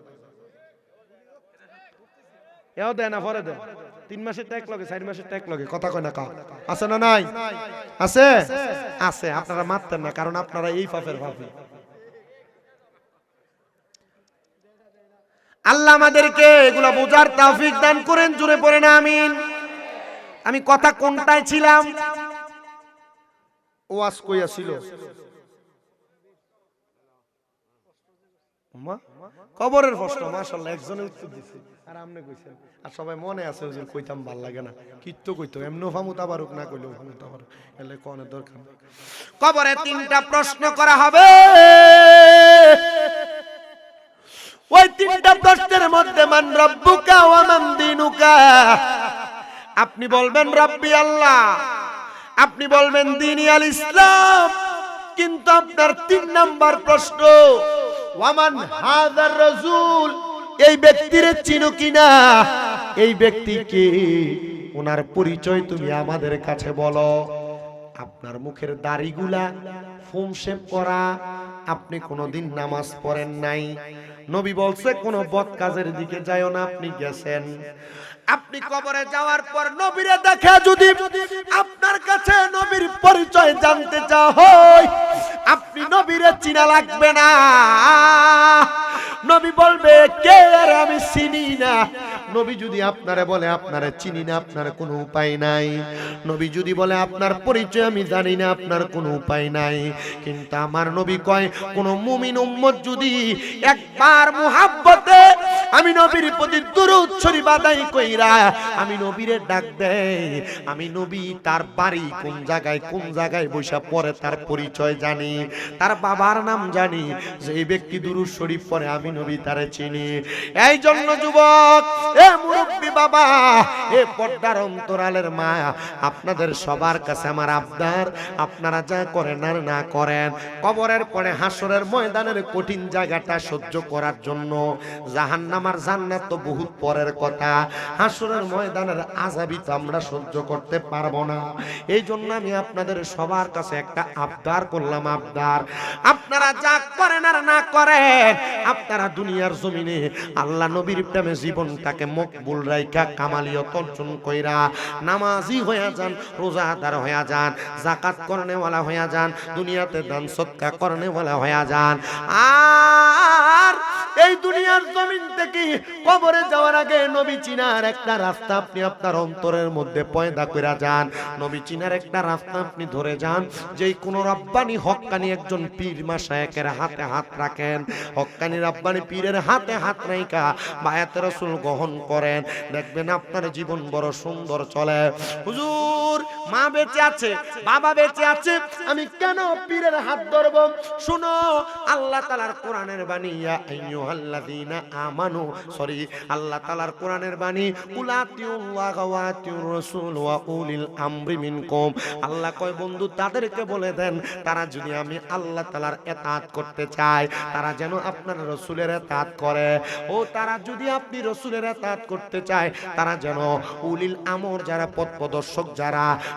এও দেয় না, ভরে দেয় 3 মাসের ট্যাক্স লাগে, 4 মাসের ট্যাক্স লাগে, কথা কয় না কা আছে না নাই? আছে আছে। আপনারা মারতেন না, কারণ আপনারা এই পাপের পাপী। আল্লাহ আমাদেরকে এগুলা বোঝার তৌফিক দান করেন, জুড়ে পড়েন আমিন। আমি কথা কোনটায় ছিলাম? ওয়াজ কইয়া ছিল কবরের প্রশ্ন। মাশাআল্লাহ, একজনে উত্তর দিছে আর আমনে কইছেন। আর সবাই মনে আছে হুজুর কইতাম ভাল লাগে না, কিত্তো কইতো এমনো ফামু তাবারুক না কইলেও ফামু তাবারুক, এলে কোনের দরকার নেই। কবরে 3টা প্রশ্ন করা হবে। ওই 3টা প্রশ্নের মধ্যে মান রব্বুকা ওয়া মান দীনুকা, আপনি বলবেন রব্বি আল্লাহ, আপনি বলবেন দীনি আল ইসলাম, কিন্তু আপনার 3 নাম্বার প্রশ্ন ওয়ামান হাযার রাসূল, এই ব্যক্তিরে চিনো কিনা, এই ব্যক্তি কে, ওনার পরিচয় তুমি আমাদের কাছে বলো। আপনার মুখের দাড়িগুলা ফোম শেভ করা, আপনি কোনোদিন নামাজ পড়েন নাই, নবী বলছে কোন বদ কাজের দিকে যাইও না, আপনি গেছেন। আপনি কবরে যাওয়ার পর নবীরে দেখা যদি আপনার কাছে নবীর পরিচয় জানতে চাই, আপনি নবীরে চিনা লাগবে না। নবী বলবে কে আর আমি চিনি না। নবী যদি আপনারে বলে আপনারে চিনি না, আপনার কোনো উপায় নাই। নবী যদি বলে আপনার পরিচয় আমি জানি না, আপনার কোনো উপায় নাই। কিন্তু আমার নবী কয় কোন মুমিন উম্মত যদি একবার মুহাব্বতে আমি নবীর প্রতি দুরূদ শরীফ আদায় কইরা আমি নবীরে ডাক দেই, আমি নবী তার বাড়ি কোন জায়গায় বসা পড়ে তার পরিচয় জানি, তার বাবার নাম জানি, যে এই ব্যক্তি দুরূদ শরীফ পড়ে আমি নবী তারে চিনি। এই জন্য যুবক, এ মুরব্বি বাবা, এ পর্দার অন্তরালের মা, আপনাদের সবার কাছে আমার আবদার, আপনারা যা করেন আর না করেন, কবরের পরে হাসরের ময়দানের কঠিন জায়গাটা সহ্য করার জন্য, জাহান্নাম আর জান্নাত তো বহুত পরের কথা, হাসরের ময়দানের আযাবই তো আমরা সহ্য করতে পারবো না। এই জন্য আমি আপনাদের সবার কাছে একটা আবদার করলাম, আবদার, আপনারা যা করেন আর না করেন, আপনারা দুনিয়ার জমিনে আল্লাহ নবীর প্রেমে জীবনটাকে মকবুল রাইখা কামালিয়ত অর্জন কইরা নামাজি হইয়া যান, রোজাদার হইয়া যান, যাকাত করনেওয়ালা হইয়া যান, দুনিয়াতে দান সদকা করনেওয়ালা হইয়া যান। আর এই দুনিয়ার জমিন থেকে কবরে যাওয়ার আগে নবী চিনার একটা রাস্তা আপনি আপনার অন্তরের মধ্যে পয়দা কইরা যান। নবী চিনার একটা রাস্তা আপনি ধরে যান, যেই কোন রব্বানি হক্কানি একজন পীর মাশায়েখের হাতে হাত রাখেন, হক্কানি রব্বানি পীরের হাতে হাত রাইখা বায়াত রাসূল গ্রহণ করেন, দেখবেন আপনার জীবন বড় সুন্দর চলে। হুজুর, মা বেঁচে আছে, বাবা বেঁচে আছে, আমি কেন পীরের হাত ধরব? শুনো, আল্লাহ তাআলার কোরআনের বাণী, ইয়া আইয়ুহাল্লাযীনা আমানু, আল্লাহ তাআলার কোরআনের বাণী, কুলাতিউল্লাহ ওয়া আতিউর রাসূল ওয়া উলিল আমরি মিনকুম। আল্লাহ কয় বন্ধু তাদেরকে বলে দেন, তারা যদি আমি আল্লাহ তাআলার ইতাআত করতে চায়, তারা যেন আপনার রাসূলের ইতাআত করে। ও তারা যদি আপনি রাসূলের ইতাআত করতে চায়, তারা যেন উলিল আমর, যারা পথ প্রদর্শক,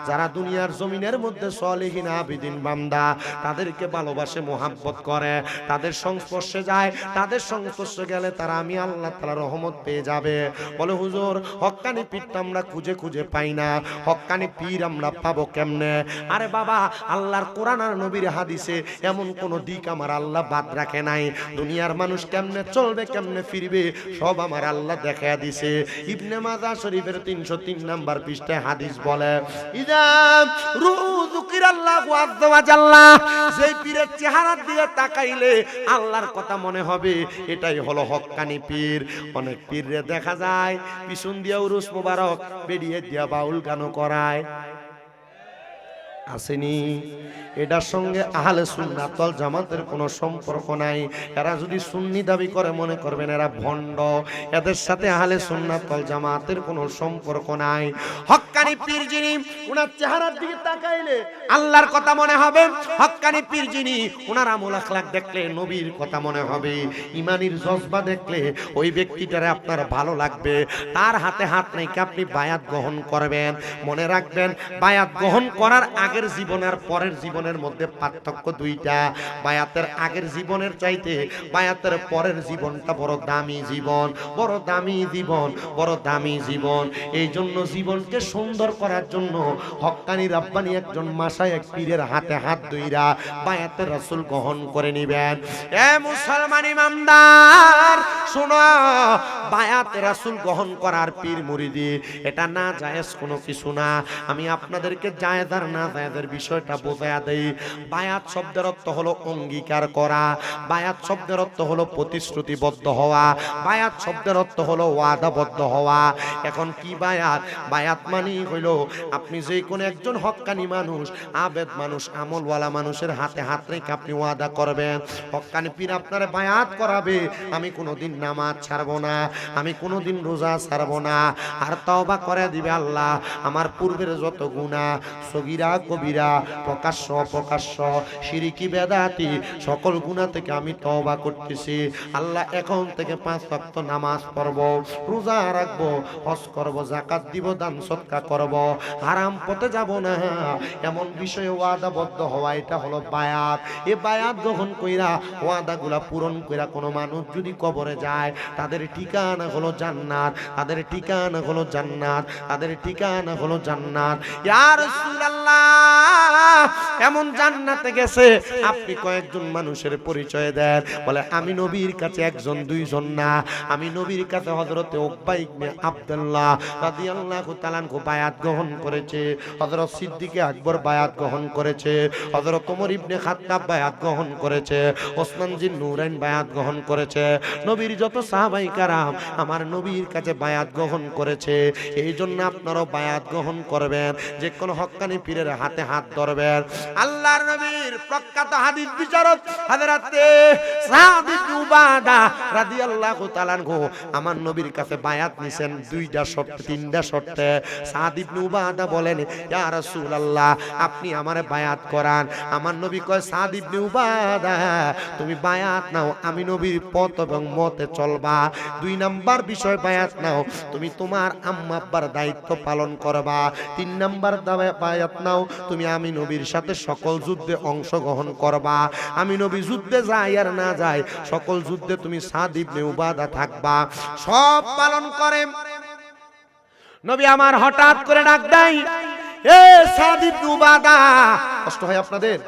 যারা দুনিয়ার জমিনের মধ্যে সলিহিন আবিদিন বান্দা, তাদেরকে ভালোবাসে, মোহাব্বত করে, তাদের সংস্পর্শে যায়, তাদের সংস্পর্শে গেলে তারা আমি আল্লাহ তাআলার রহমত পেয়ে যাবে। বলে হুজুর, হক্কানি পীর তো আমরা খুঁজে খুঁজে পাই না, হক্কানি পীর আমরা পাবো কেমনে? আরে বাবা, আল্লাহর কোরআন আর নবীর হাদিসে এমন কোন দিক আমার আল্লাহ বাদ রাখে নাই। দুনিয়ার মানুষ কেমনে চলবে, কেমনে ফিরবে, সব আমার আল্লাহ দেখায়া দিছে। ইবনে মাজাহ শরীফের 303 নাম্বার পৃষ্ঠায় হাদিস বলে, ইদা রুযুকিরাল্লাহু আযজা ওয়া জাল্লা, যেই পীরের চেহারা দিয়ে তাকাইলে আল্লাহর কথা মনে হবে, এটাই হলো হক্কানি পীর। অনেক পীররে দেখা যায় পিছন দিয়া উরুস মুবারক বেরিয়ে দিয়া বাউল গানও করায়, আসেনি? এটার সঙ্গে আহলে সুন্নাত ওয়াল জামাতের কোনো সম্পর্ক নাই। এরা যদি সুন্নি দাবি করে, মনে করবেন এরা ভণ্ড, এদের সাথে আহলে সুন্নাত ওয়াল জামাতের কোনো সম্পর্ক নাই। হক্কানি হক্কানি পীর যিনি ওনার চেহারার দিকে তাকাইলে আল্লাহর কথা মনে হবে। হক্কানি পীর যিনি ওনার আমল আখলাক দেখলে নবীর কথা মনে হবে। ইমানির জজবা দেখলে ওই ব্যক্তিটারে আপনার ভালো লাগবে। তার হাতে হাত রেখে আপনি বায়াত গ্রহণ করবেন। মনে রাখবেন, বায়াত গ্রহণ করার আগের জীবন আর পরের জীবনের মধ্যে পার্থক্য দুইটা। বায়াতের আগের জীবনের চাইতে বায়াতের পরের জীবনটা বড় দামি জীবন, বড় দামি জীবন, বড় দামি জীবন। এই জন্য জীবনকে সুন্দর করার জন্য হক্কানি রাব্বানি একজন মাসায় এক পীরের হাতে হাত ধইরা বায়াতের রাসূল গ্রহণ করে নিবেন। এ মুসলমান ইমানদার শোনো, বায়াতের রাসূল গ্রহণ করার পীর মুরিদি এটা না জায়েজ কোনো কিছু না। আমি আপনাদেরকে জায়েজ আর না জায়েজের বিষয়টা বোঝায়া দেই। বায়াত শব্দের অর্থ হলো অঙ্গীকার করা, বায়াত শব্দের অর্থ হলো প্রতিশ্রুতিবদ্ধ হওয়া, বায়াত শব্দের অর্থ হলো ওয়াদাবদ্ধ হওয়া। এখন কি বায়াত? বায়াত মানেই হইল আপনি যে কোনো একজন হক্কানি মানুষ, আবেদ মানুষ, আমলওয়ালা মানুষের হাতে হাত রেখে আপনি ওয়াদা করবেন। হক্কানি পীর আপনারে বায়াত করাবে, আমি কোনোদিন নামাজ ছাড়বো না, আমি কোনোদিন রোজা ছাড়বো না, আর তওবা করে দিবে আল্লাহ আমার পূর্বের যত গুনাহ সগীরা কবিরা, প্রকাশ্য অপ্রকাশ্য, শিরকি বেদাতি সকল গুনাহ থেকে আমি তওবা করতেছি আল্লাহ। এখন থেকে 5 ওয়াক্ত নামাজ পড়ব, রোজা রাখব, হজ করব, যাকাত দিব, দান সদকা করব, হারাম পথে যাব না, এমন বিষয়ে ওয়াদাবদ্ধ হওয়া, এটা হলো বায়াত। এই বায়াত গ্রহণ কইরা ওয়াদাগুলা পূরণ কইরা কোনো মানুষ যদি কবরে যায়, তাদের ঠিকানা হলো জান্নাত, তাদের ঠিকানা হলো জান্নাত, তাদের ঠিকানা হলো জান্নাত। ইয়া রাসূলুল্লাহ, এমন জান্নাতে গেছে আপনি কয়েকজন মানুষের পরিচয় দেন, বলে আমি নবীর কাছে একজন দুইজন না, আমি নবীর কাছে হযরতে উকবা ইবনে আব্দুল্লাহ রাদিয়াল্লাহু তাআলা আনহু বায়াত গ্রহণ করেছে, হযরত সিদ্দিক আকবর বায়াত গ্রহণ করেছে, হযরত ওমর ইবনে খাত্তাব বায়াত গ্রহণ করেছে, ওসমান জিন নূরাইন বায়াত গ্রহণ করেছে, নবীর যত সাহাবায়ে কেরাম আমার নবীর কাছে বায়াত গ্রহণ করেছে। এই জন্য আপনারাও বায়াত গ্রহণ করবেন, যে কোন হক্কানি পীরের হাতে হাত ধরবেন। আল্লাহর নবীর প্রখ্যাত হাদিস বিচারক হযরতে সাদ ইবনে উবাদা রাদিয়াল্লাহু তাআলা আনহু আমার নবীর কাছে বায়াত নিছেন 2টা শর্তে 3টা শর্তে। সাদ ইবনে উবাদা বলেন, ইয়া রাসূলুল্লাহ আপনি আমারে বায়াত করান। আমার নবী কয়, সাদ ইবনে উবাদা তুমি বায়াত নাও, আমি নবীর পথ এবং মতে চলবা। 2 নাম্বার বিষয় বায়াত নাও, তুমি তোমার আম্মা আব্বার দায়িত্ব পালন করবা। 3 নাম্বার বায়াত নাও, তুমি আমি নবীর সাথে সকল যুদ্ধে অংশগ্রহণ করবা। আমি নবী যুদ্ধে যাই আর না যাই, সকল যুদ্ধে তুমি সাদ ইবনে উবাদা থাকবা। সব পালন করে নবী আমার হঠাৎ করে ডাক দেয়, এ সাদ ইবনে উবাদা। কষ্ট হয় আপনাদের?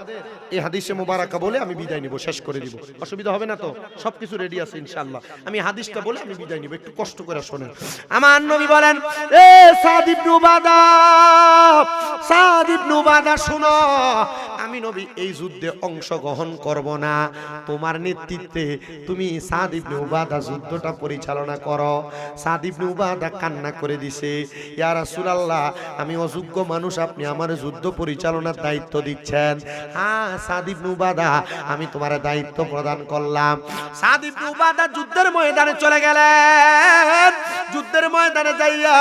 এই হাদিসে মুবারাকা বলে আমি বিদায় নিব, শেষ করে দিব, অসুবিধা হবে না তো? সবকিছু রেডি আছে ইনশাআল্লাহ। আমি হাদিসটা বলে আমি বিদায় নিব, একটু কষ্ট করে শুনেন। আমার নবী বলেন, এ সাদ ইবনে উবাদা, সাদ ইবনে উবাদা শুনো, আমি নবী এই যুদ্ধে অংশগ্রহণ করব না, তোমার নেতৃত্বে তুমি সাদ ইবনে উবাদা যুদ্ধটা পরিচালনা করো। সাদ ইবনে উবাদা কান্না করে দিছে, ইয়া রাসূলুল্লাহ আমি অযোগ্য মানুষ, আপনি আমার যুদ্ধ পরিচালনার দায়িত্ব দিচ্ছেন। হ্যাঁ সাদ ইবনে উবাদা, আমি তোমার দায়িত্ব প্রদান করলাম। সাদ ইবনে উবাদা যুদ্ধের ময়দানে চলে গেলেন। যুদ্ধের ময়দানে যাইয়া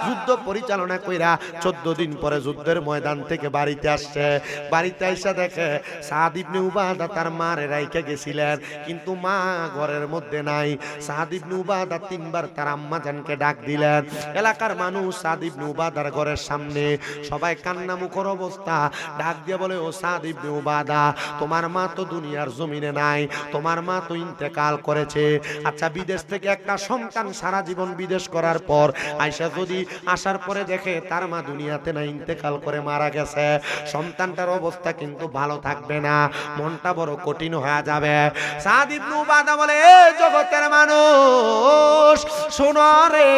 যুদ্ধ পরিচালনা কইরা 14 দিন পরে যুদ্ধের ময়দান থেকে বাড়িতে আসছে। বাড়িতে আইসা দেখে সাদ ইবনে উবাদা তার মারে রাইখা গেছিলেন, কিন্তু মা ঘরের মধ্যে নাই। সাদ ইবনে উবাদা 3 বার তার আম্মা জানকে ডাক দিলেন। এলাকার মানুষ সাদ ইবনে উবাদার ঘরের সামনে সবাই কান্না মুখর অবস্থা, ডাক দিয়ে বলে, ও সাদ ইবনে উবাদা, তোমার মা তো দুনিয়ার জমিনে নাই, তোমার মা তো ইন্তেকাল করেছে। আচ্ছা বিদেশ থেকে একটা সন্তান সারা জীবন বিদেশ করার পর আয়সা যদি আসার পরে দেখে তার মা দুনিয়াতে না, ইন্তেকাল করে মারা গেছে, সন্তানটার অবস্থা কিন্তু ভালো থাকবে না, মনটা বড় কঠিন হয়ে যাবে। সাদ ইবনে উবাদা বলে, এ জগতের মানুষ শোনো রে,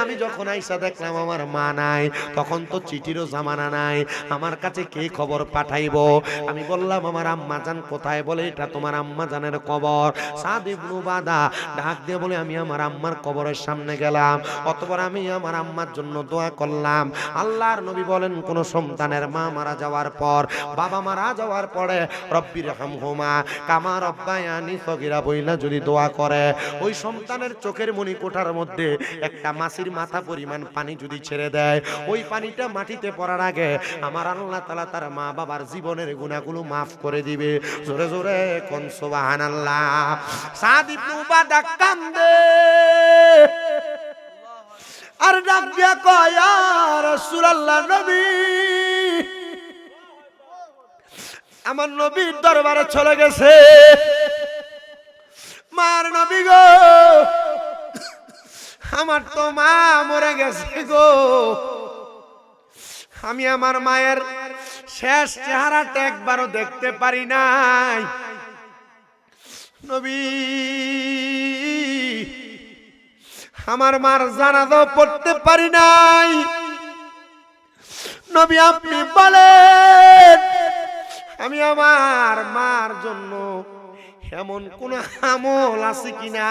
আমি যখন আইসা দেখলাম আমার মা নাই, তখন তো চিঠিরও জামানা নাই, আমার কাছে কে খবর পাঠাইবো? আমি বললাম আমার আম্মা জান কোথায়? বলে এটা তোমার আম্মা জানের কবর। সাদ ইবনে উবাদা ডাক দিয়ে বলে, আমি আমার আম্মার কবরের সামনে গেলাম, অতঃপর আমি আমার আম্মার জন্য দোয়া করলাম। আল্লাহর নবী বলেন, কোন সন্তানের মা মারা যাওয়ার পর, বাবা মারা যাওয়ার পরে রব্বির হামহুমা কামা রব্বায়ানি সগীরা বইলা যদি দোয়া করে, ওই সন্তানের চোখের মনি কোঠার মধ্যে একটা মাছির মাথা পরিমাণ পানি যদি ছেড়ে দেয়, ওই পানিটা মাটিতে পড়ার আগে আমার আল্লাহ তাআলা তার মা বাবার জীবনের গুনাহগুলো মাফ করে দিবে। জোরে জোরে কোন সুবহানাল্লাহ। সাদ ইবনে উবাদা কান্দে আর ডাক দিয়া কয়, ইয়া রাসূলুল্লাহ, নবী, আমার নবীর দরবারে চলে গেছে। মার নবী গো, আমার তো মা মরে গেছে গো, আমি আমার মায়ের শেষ চেহারাটা একবারও দেখতে পারি নাই। নবী, আমার মার জানাজাও পড়তে পারি নাই। নবী, আপনি বলেন আমি আমার মার জন্য এমন কোন আমল আছে কিনা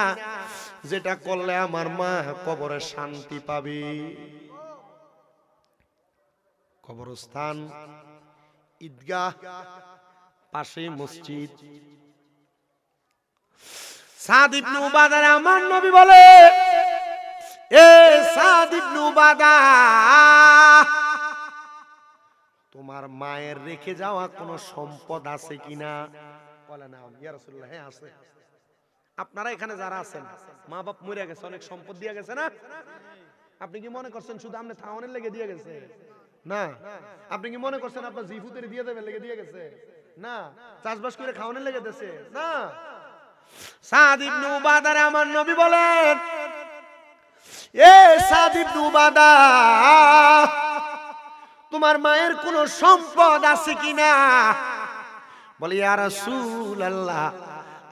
যেটা করলে আমার মা কবরে শান্তি পাবে? কবরস্থান, ঈদগাহ, পাশে মসজিদ। সাদ ইবনে উবাদা আমার নবী বলে, এ সাদ ইবনে উবাদা, তোমার মায়ের রেখে যাওয়া কোন সম্পদ আছে কিনা? বলে না, ইয়া রাসূলুল্লাহ, হ্যাঁ আছে। আপনারা এখানে যারা আছেন, মা বাপ মরে গেছে, অনেক সম্পদ দিয়ে গেছে না? আপনি কি মনে করছেন শুধু আপনি থাওনের লেগে দিয়ে গেছে? না। আপনি কি মনে করছেন আপনার জিফুতের দিয়ে দেবেন লেগে দিয়ে গেছে? না। চাষবাস করে খাওয়ানোর লেগে দিয়েছে? না। সাদ ইবনে উবাদা আমার নবী বলেন, এ সাদ ইবনে উবাদা, তোমার মায়ের কোনো সম্পদ আছে কিনা? বলে, ইয়া রাসূলুল্লাহ,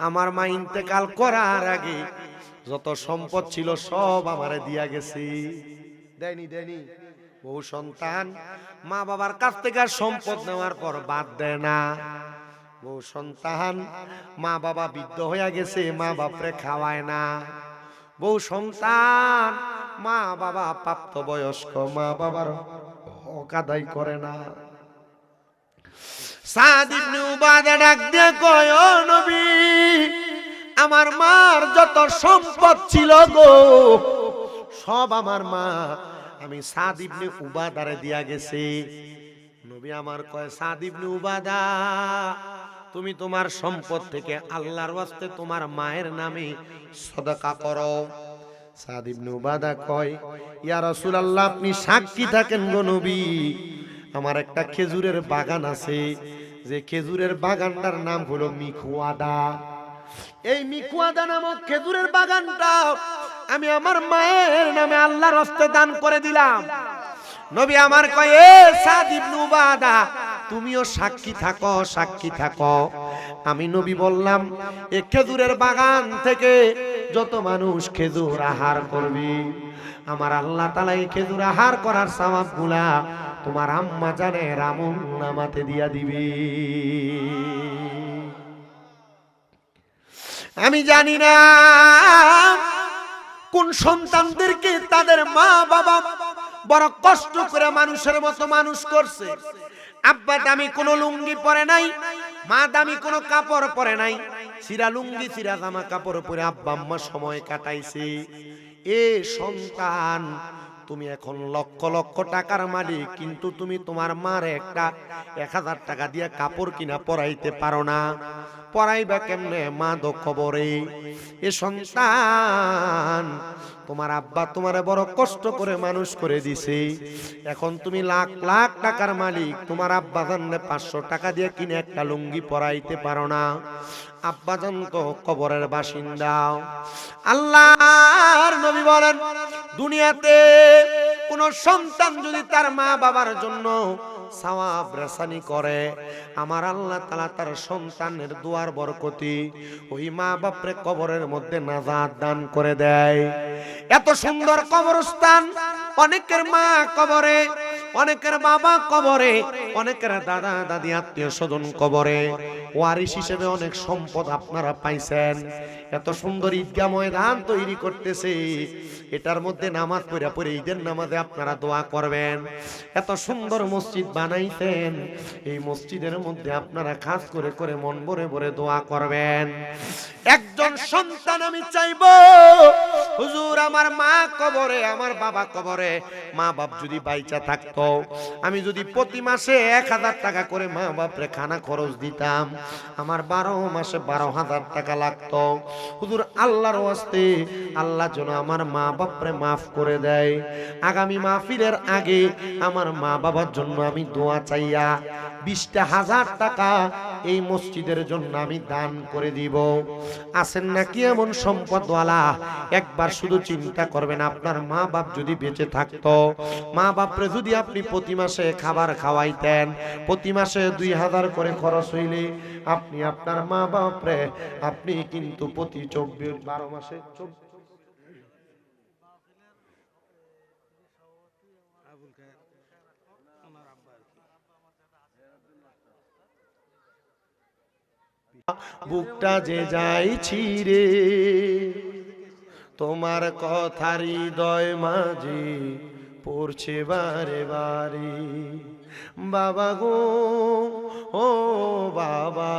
আমার মা ইন্তেকাল করার আগে যত সম্পদ ছিল সব আমারে দিয়া গেছে। দেয়নি? দেয়নি। বহু সন্তান মা বাবার কাছ থেকে সম্পদ নেওয়ার পর বাদ দেয় না। বহু সন্তান মা বাবা বৃদ্ধ হয়ে গেছে, মা বাপরে খাওয়ায় না। বহু সন্তান মা বাবা প্রাপ্তবয়স্ক, মা বাবার হক আদায় করে না। সাদ ইবনে উবাদা ডাক দিয়ে কয়, ও নবী, আমার মার যত সম্পদ ছিল গো, সব আমার মা আমি সাদ ইবনে উবাদারে দিয়া গেছে। নবী আমার কয়, সাদ ইবনে উবাদা, তুমি তোমার সম্পদ থেকে আল্লাহর ওয়াস্তে তোমার মায়ের নামে সদকা করো। সাদ ইবনে উবাদা কয়, ইয়া রাসূলুল্লাহ, আপনি সাক্ষী থাকেন গো নবী, আমার একটা খেজুরের বাগান আছে, যে খেজুরের বাগানটার নাম হলো মিকুয়াদা। এই মিকুয়াদা নামক খেজুরের বাগানটা আমি আমার মায়ের নামে আল্লাহর রাস্তায় দান করে দিলাম। নবী আমার কয়, এ সাদ ইবনে উবাদা, তুমিও সাক্ষী থাকো, সাক্ষী থাকো। আমি নবী বললাম, এই খেজুরের বাগান থেকে যত মানুষ খেজুর আহার করবে, আমার আল্লাহ তাআলা এই খেজুর আহার করার সওয়াবগুলা তোমার আম্মা জানের আমল নামাতে দিয়া দিবে। আমি জানি না কোন সন্তানদেরকে তাদের মা বাবা বড় কষ্ট করে মানুষের মতো মানুষ করছে। আব্বা দামি কোনো লুঙ্গি পরে নাই, মা দামি কোনো কাপড় পরে নাই, সিরা লুঙ্গি সিরা জামা কাপড় পরে আব্বা আম্মা সময় কাটাইছে। এ সন্তান, তুমি এখন লক্ষ লক্ষ টাকার মালিক, কিন্তু তুমি তোমার মার একটা 1000 টাকা দিয়ে কাপড় কিনা পরাইতে পারো না। পরাইবা কেমনে? মা তো কবরে। এ সন্তান, তোমার আব্বা তোমারে বড় কষ্ট করে মানুষ করে দিছে, এখন তুমি লাখ লাখ টাকার মালিক, তোমার আব্বা জানলে 500 টাকা দিয়ে কিনে একটা লুঙ্গি পরাইতে পারো না। আব্বা জান তো কবরের বাসিন্দা। আল্লাহর নবী বলেন, দুনিয়াতে কোন সন্তান যদি তার মা বাবার জন্য সওয়াব রাসানি করে, আমার আল্লাহ তাআলা তার সন্তানের দুয়ার বরকতি ওই মা বাপরে কবরের মধ্যে নাজাত দান করে দেয়। এত সুন্দর কবরস্থান, অনেকের মা কবরে, অনেকের বাবা কবরে, অনেকের দাদা দাদি আত্মীয় স্বজন কবরে, ওয়ারিশ হিসেবে অনেক সম্পদ আপনারা পাইছেন। এত সুন্দর ঈদগাহ ময়দান তৈরি করতেছে, এটার মধ্যে নামাজ পড়ে পড়ে ঈদের নামাজে আপনারা দোয়া করবেন। এত সুন্দর মসজিদ বানাইছেন, এই মসজিদের মধ্যে আপনারা খাস করে করে মন ভরে ভরে দোয়া করবেন। একজন সন্তান আমি চাইবো, হুজুর আমার মা কবরে, আমার বাবা কবরে, মা বাপ যদি বাইচা থাকতো, আমি যদি প্রতি মাসে 1000 টাকা করে মা বাপরে খানা খরচ দিতাম, আমার 12 মাসে 12,000 টাকা লাগতো। হুজুর আল্লাহর ওয়াস্তে আল্লাহ যেন আমার মা বাপরে মাফ করে দেয়। আগামী মাহফিলের আগে আমার মা বাবার জন্য আমি দোয়া চাইয়া 20,000 টাকা এই মসজিদের জন্য আমি দান করে দিব। আছেন নাকি এমন সম্পদওয়ালা? একবার শুধু চিন্তা করবেন, আপনার মা বাপ যদি বেঁচে থাকতো, মা বাপরে যদি আপনি প্রতি মাসে খাবার খাওয়াইতেন, প্রতি মাসে 2000 করে খরচ হইলে আপনি আপনার মা বাপরে আপনি কিন্তু প্রতি 12 মাসে বুকটা যে যাইছি রে তোমার কথা হৃদয় মাঝে পড়ছে বারে বারে। বাবা গো, ও বাবা,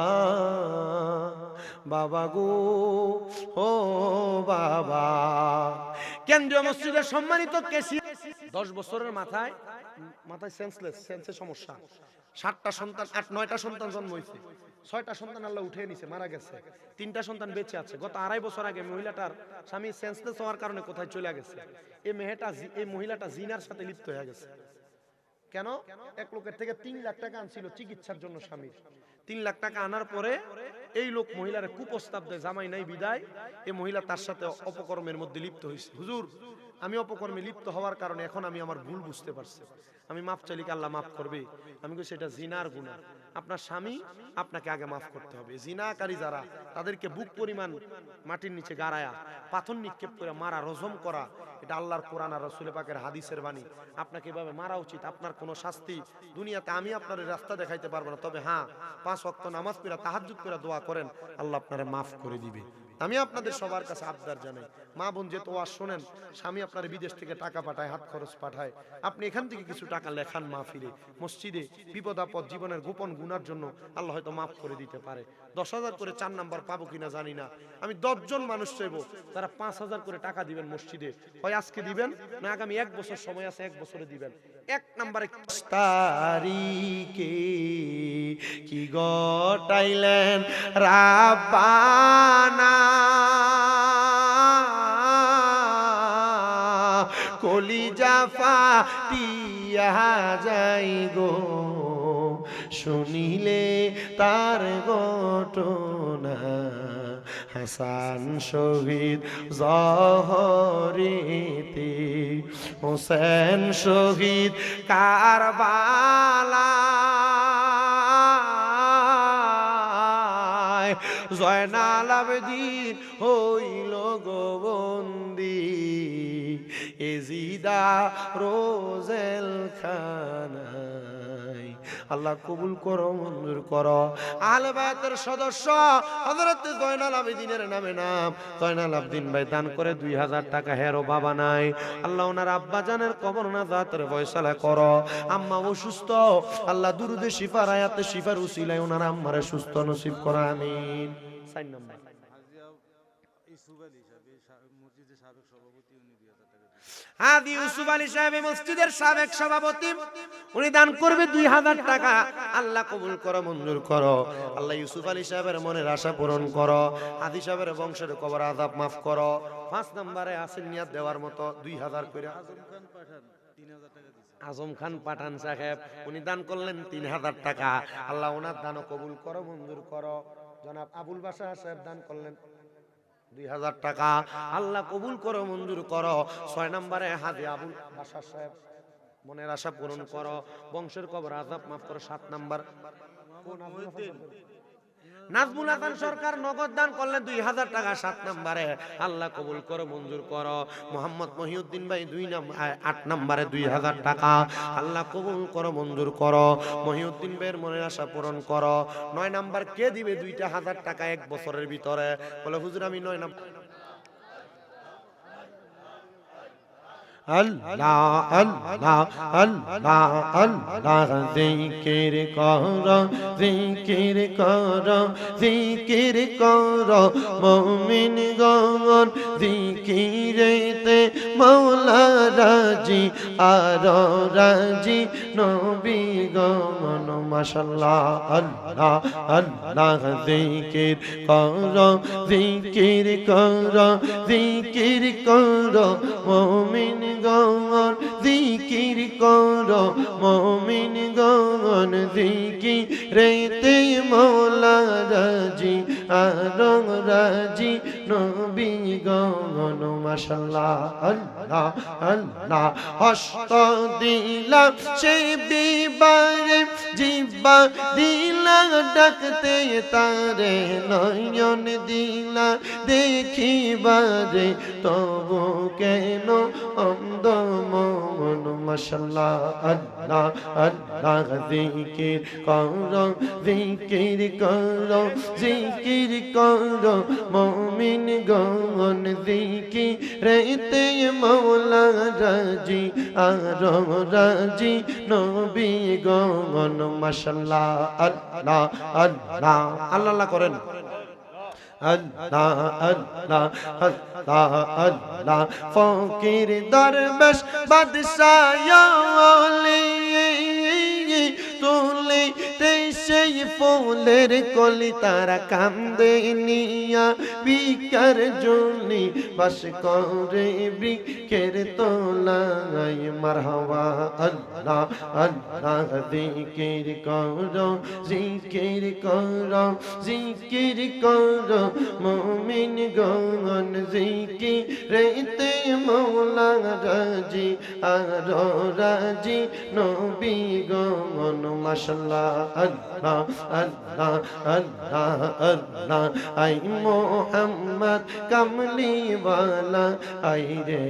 বাবা গো, ও বাবা। কেন্দ্রীয় মসজিদের সম্মানিত কেসি 10 বছরের মাথায় সেন্সের সমস্যা, 7টা সন্তান, 8-9টা সন্তান জন্ম হয়েছে, 6টা সন্তান আল্লাহ উঠে নিছে, মারা গেছে, 3টা সন্তান বেঁচে আছে। গত 2.5 বছর আগে মহিলাটার স্বামী সেন্সলেস হওয়ার কারণে কোথায় চলে গেছে। এই মহিলাটা জিনার সাথে লিপ্ত হয়ে গেছে। কেন? এক লোকের থেকে 3 লাখ টাকা আনছিল চিকিৎসার জন্য স্বামীর। 3 লাখ টাকা আনার পরে এই লোক মহিলার কুপ্রস্তাব দেয়, জামাই নাই বিদায় এই মহিলা তার সাথে অপকর্মের মধ্যে লিপ্ত হয়েছে। হুজুর, আমি অপকর্মে লিপ্ত হওয়ার কারণে এখন আমি আমার ভুল বুঝতে পারছি, আমি মাফ চাইলে কি আল্লাহ মাফ করবে? আমি কইছি এটা জিনার গুনাহ, আপনার স্বামী আপনাকে আগে মাফ করতে হবে। জিনাকারী যারা, তাদেরকে বুক পরিমাণ মাটির নিচে গাড়ায়া পাথর নিক্ষেপ করে মারা, রজম করা, এটা আল্লাহর কোরআন আর রাসূল পাকের হাদিসের বাণী। আপনাকে এভাবে মারা উচিত। আপনার কোনো শাস্তি দুনিয়াতে আমি আপনার রাস্তা দেখাইতে পারবো না, তবে হ্যাঁ 5 ওয়াক্ত নামাজ পড়া, তাহাজ্জুদ করে দোয়া করেন, আল্লাহ আপনারে মাফ করে দিবে। আমি আপনাদের সবার কাছে আবদার জানাই, মা বোন যেহেতু ওয়াজ শোনেন, স্বামী আপনার বিদেশ থেকে টাকা পাঠায়, হাত খরচ পাঠায়, আপনি এখান থেকে কিছু টাকা লেখান মাহফিলে, মসজিদে, বিপদ আপদ জীবনের গোপন গুনার জন্য আল্লাহ হয়তো মাফ করে দিতে পারে। 10,000 করে 4 নাম্বার পাবো কিনা জানি না, আমি 10 জন মানুষ চাইবো তারা 5,000 করে টাকা দিবেন মসজিদে, হয় আজকে দিবেন না আগামী 1 বছর সময় আছে, 1 বছরে দিবেন। 1 নম্বরে তারিখে কি গটাইলেন রাব্বানা, কলিজা ফাটিয়া যাই গো শুনিলে তার ঘটনা। হাসান শহীদ জহরেতে, হোসেন শহীদ কারবালায়, জয়নাল আবেদীন হইল গো বন্দী এজিদা রোজেল খানায়। আল্লাহ কবুল করো, মঞ্জুর করো। আহলে বায়াতের সদস্য হযরত জয়নাল আবেদীনের নামে নাম জয়নাল আবেদীন ভাই দান করে 2000 টাকা। হেরো বাবা নাই, আল্লাহ ওনার আব্বা জানের কবর নাজাতের ফয়সালা করো। আম্মা অসুস্থ, আল্লাহ দুরুদে শিফার আয়াতে শিফার উসিলায় ওনার আম্মারে সুস্থ নসিব করো, আমিন। 4 নম্বর হাদি ইউসুফ আলী সাহেব মসজিদের সাবেক সভাপতি, উনি দান করবে 2000 টাকা। আল্লাহ কবুল করো, মঞ্জুর করো। আল্লাহ ইউসুফ আলী সাহেবের মনের আশা পূরণ করো, হাদি সাহেবের বংশের কবর আযাব মাফ করো। 5 নম্বরে আসল নিয়াত দেওয়ার মতো 2000 করে আজম খান পাঠান সাহেব, উনি দান করলেন 3000 টাকা। আল্লাহ ওনার দানও কবুল করো, মঞ্জুর করো। জনাব আবুল বাশার সাহেব দান করলেন 2000 টাকা। আল্লাহ কবুল করো, মঞ্জুর করো। 6 নম্বরে হাজি আবুল বাশার সাহেব, মনের আশা পূরণ করো, বংশের কবর আযাব মাফ করো। 7 নম্বর নাজমুল হাসান সরকার নগদ দান করলেন 2000 টাকা 7 নম্বরে, আল্লাহ কবুল করো, মঞ্জুর করো। মোহাম্মদ মহিউদ্দিন ভাই 8 নম্বরে 2000 টাকা, আল্লাহ কবুল করো, মঞ্জুর করো। মহিউদ্দিন ভাইয়ের মনের আশা পূরণ করো। 9 নাম্বার কে দিবে 2,000 টাকা 1 বছরের ভিতরে? বলে হুজুর আমি 9 নাম্বার। আল্লাহ আল্লাহ আল্লাহ আল্লাহ জিকির করো, জিকির করো, জিকির করো মুমিনগণ, জিকিরেতে মওলা রাজি আর রাজি নবীগণ। মাশাআল্লাহ আল্লাহ আল্লাহ জিকির করো, জিকির করো, জিকির করো মুমিনগণ, জিকির করো মুমিনগণ, জিকিরেতে মওলা রাজি আর রাজি নবীগণ। মাশাআল্লাহ আল্লাহ আল্লাহ হস্ত দিলাম সে বিবারে, জিব্বা দিলা ডাকতে তারে, নয়ন দিলা দেখিবারে তবু কেন অন্ধ মন। মাশাআল্লাহ আল্লাহ আল্লাহ জিকির করো, জিকির করো, জিকির করো মুমিনগণ, জিকিরেতে মওলা রাজি আর রাজি নবীগণ। মাশাআল্লাহ আল্লাহ আল্লাহ আল্লাহ করেন। আল্লাহ আল্লাহ আল্লাহ আল্লাহ ফকির দরবেশ বাদশাহ ওলি তুলি সেই ফুলের কলি, তারা কান্দে নিয়া বিকার জনি বাস করে বৃক্ষের তলায়। মারহাবা আল্লাহ আল্লাহ জিকির করো, জিকির করো, জিকির করো মুমিনগণ, জিকিরেতে মওলা রাজি আর রাজি নবীগণ। মাশাআল্লাহ আল্লাহ আল্লাহ আল্লাহ আল্লাহ আই মোহাম্মদ কামলিওয়ালা, আই রে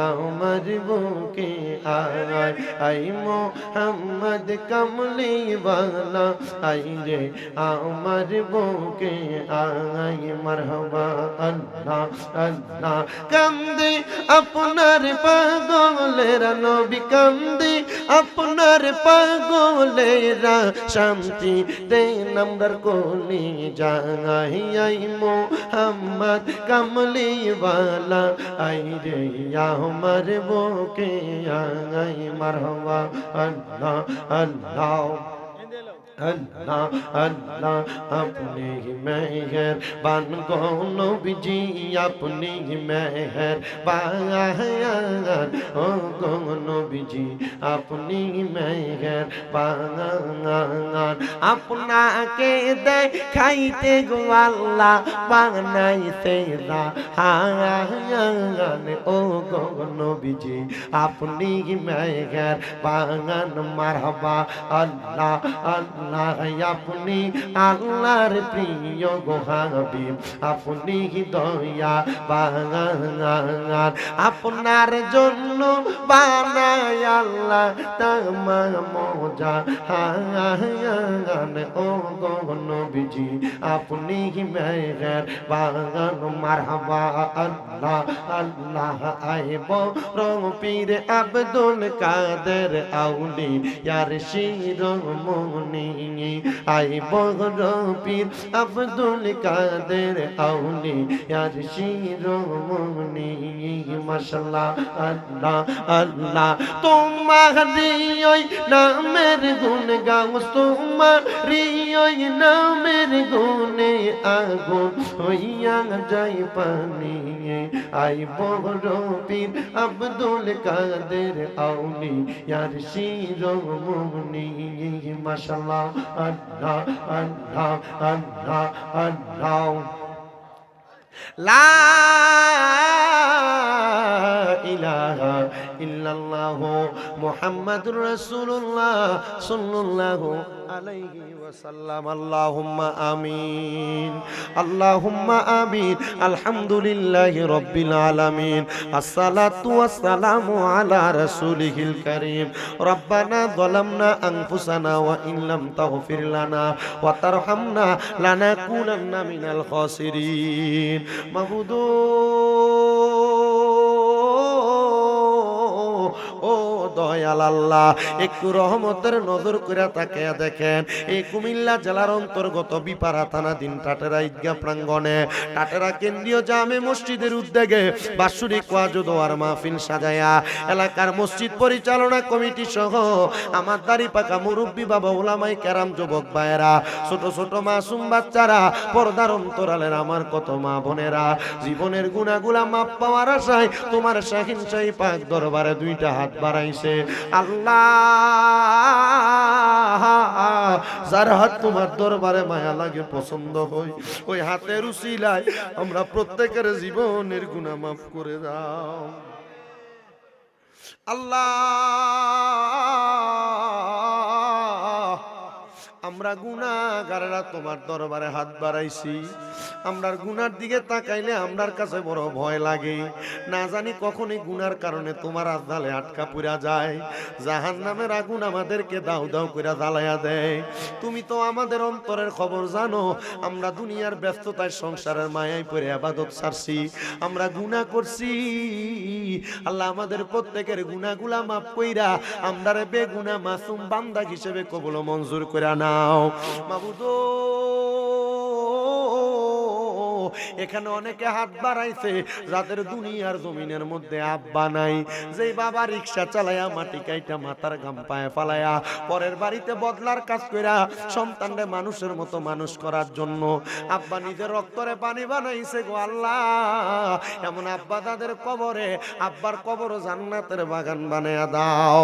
আমার বুকে আয়, আই মোহাম্মদ কামলিওয়ালা, আই রে আমার বুকে আয়। মারহাবা আল্লাহ আল্লাহ কান্দে আপনার পাগলেরা, নবী কান্দে আপনার পাগলেরা, শান্তি দেন আমরার কোলে যাই। আই মোহাম্মদ কামলিওয়ালা, আই রে আমার বুকে আয়। মারহাবা আল্লাহ আল্লাহ আল্লাহ আল্লাহ আপনি মেহেরবান গো নবীজি, আপনি মেহেরবান ও গো নবীজি, আপনি মেহেরবান। আপনাকে দেখাইতে গো আল্লাহ বানাইতে জাহান, ও গো নবীজি আপনি মেহেরবান। মারহাবা আল্লাহ আল্লাহ আপনি আল্লাহর প্রিয় গো হাবিব, আপনি দয়া বাগান, আপনার জন্য বানায় আল্লাহ তামাম জাহান। ও গো নবীজি আপনি মেহেরবান। মারহাবা আল্লাহ আল্লাহ আইব রফির আব্দুল কাদের আউলি ইয়ার শিরোমণি, আইব রফির আব্দুল কাদের আউলি ইয়ার শিরোমণি। মাশাআল্লাহ আল্লাহ আল্লাহ তোমারি ওই নামের গুণ গাও, তোমারি ওই নামের গুণে আগুন হইয়া যায় পানি। আইব রফির আব্দুল কাদের আউলি ইয়ার শিরোমণি। মাশাআল্লাহ আল্লাহ আল্লাহ আল্লাহ আল্লাহ লা ইলাহা ইল্লাল্লাহু মুহাম্মাদুর রাসূলুল্লাহ সাল্লাল্লাহু আলাইহি ওয়াসাল্লাম। আল্লাহুম্মা আমিন, আল্লাহুম্মা আমিন। আলহামদুলিল্লাহি রাব্বিল আলামিন। আসসালাতু ওয়াসসালামু আলা রাসূলিহিল কারীম। রব্বানা যালামনা আনফুসানা ওয়া ইন লাম তাগফির লানা ওয়া তারহামনা লানাকুনান্না মিনাল খাসিরিন। মাবুদ ও দয়াল আল্লাহ, একটু রহমতের নজর করে তাকিয়ে দেখেন এই কুমিল্লা জেলার অন্তর্গত বিপাড়া থানাধীন টাটেরা ঈদগাহ প্রাঙ্গণে টাটেরা কেন্দ্রীয় জামে মসজিদের উদ্যোগে বাৎসরিক ওয়াজ ও দোয়ার মাহফিল সাজায়া এলাকার মসজিদ পরিচালনা কমিটি সহ আমার দাড়ি পাকা মুরব্বী বাবা ওলামায়ে কেরাম, যুবক ভাইয়েরা, ছোট ছোট মাসুম বাচ্চারা, পর্দার অন্তরালের আমার কত মা বোনেরা জীবনের গুনাহগুলা মাপ পাওয়ার আশায় তোমার শাহিন শাহী পাক দরবারে দুইটা হাত বাড়াইছে। আল্লাহ, যার হাত তোমার দরবারে মায়া লাগে, পছন্দ হয়, ওই হাতের উসিলায় আমরা প্রত্যেকের জীবনের গুনাহ মাফ করে দাও আল্লাহ। আমরা গুনাহগারেরা তোমার দরবারে হাত বাড়াইছি, আমরার গুনার দিকে তাকাইলে আমরার কাছে বড় ভয় লাগে। না জানি কখনই গুনার কারণে তোমার আদালে আটকা পুরা যায়, জাহান্নামের আগুন আমাদেরকে দাউ দাউ করে জ্বালায়া দেয়। তুমি তো আমাদের অন্তরের খবর জানো। আমরা দুনিয়ার ব্যস্ততায় সংসারের মায়ায় পড়ে ইবাদত ছাড়ছি, আমরা গুনাহ করছি। আল্লাহ, আমাদের প্রত্যেকের গুনাহগুলা মাফ কইরা আমরারে বেগুনাহ মাসুম বান্দা হিসেবে কবুল ও মঞ্জুর করে নাও মাবুদ। এখানে অনেকে হাত বাড়াইছে যাদের দুনিয়ার জমিনের মধ্যে আব্বা নাই, যেই বাবা রিক্সা চালায়া মাটি কাইটা মাথার ঘাম পায়ে ফালায়া পরের বাড়িতে বদলার কাজ কইরা সন্তানরে মানুষের মতো মানুষ করার জন্য আব্বা নিজের রক্তরে পানি বানাইছে গো আল্লাহ। এমন আব্বা তাদের কবরে, আব্বার কবর জান্নাতের বাগান বানায়া দাও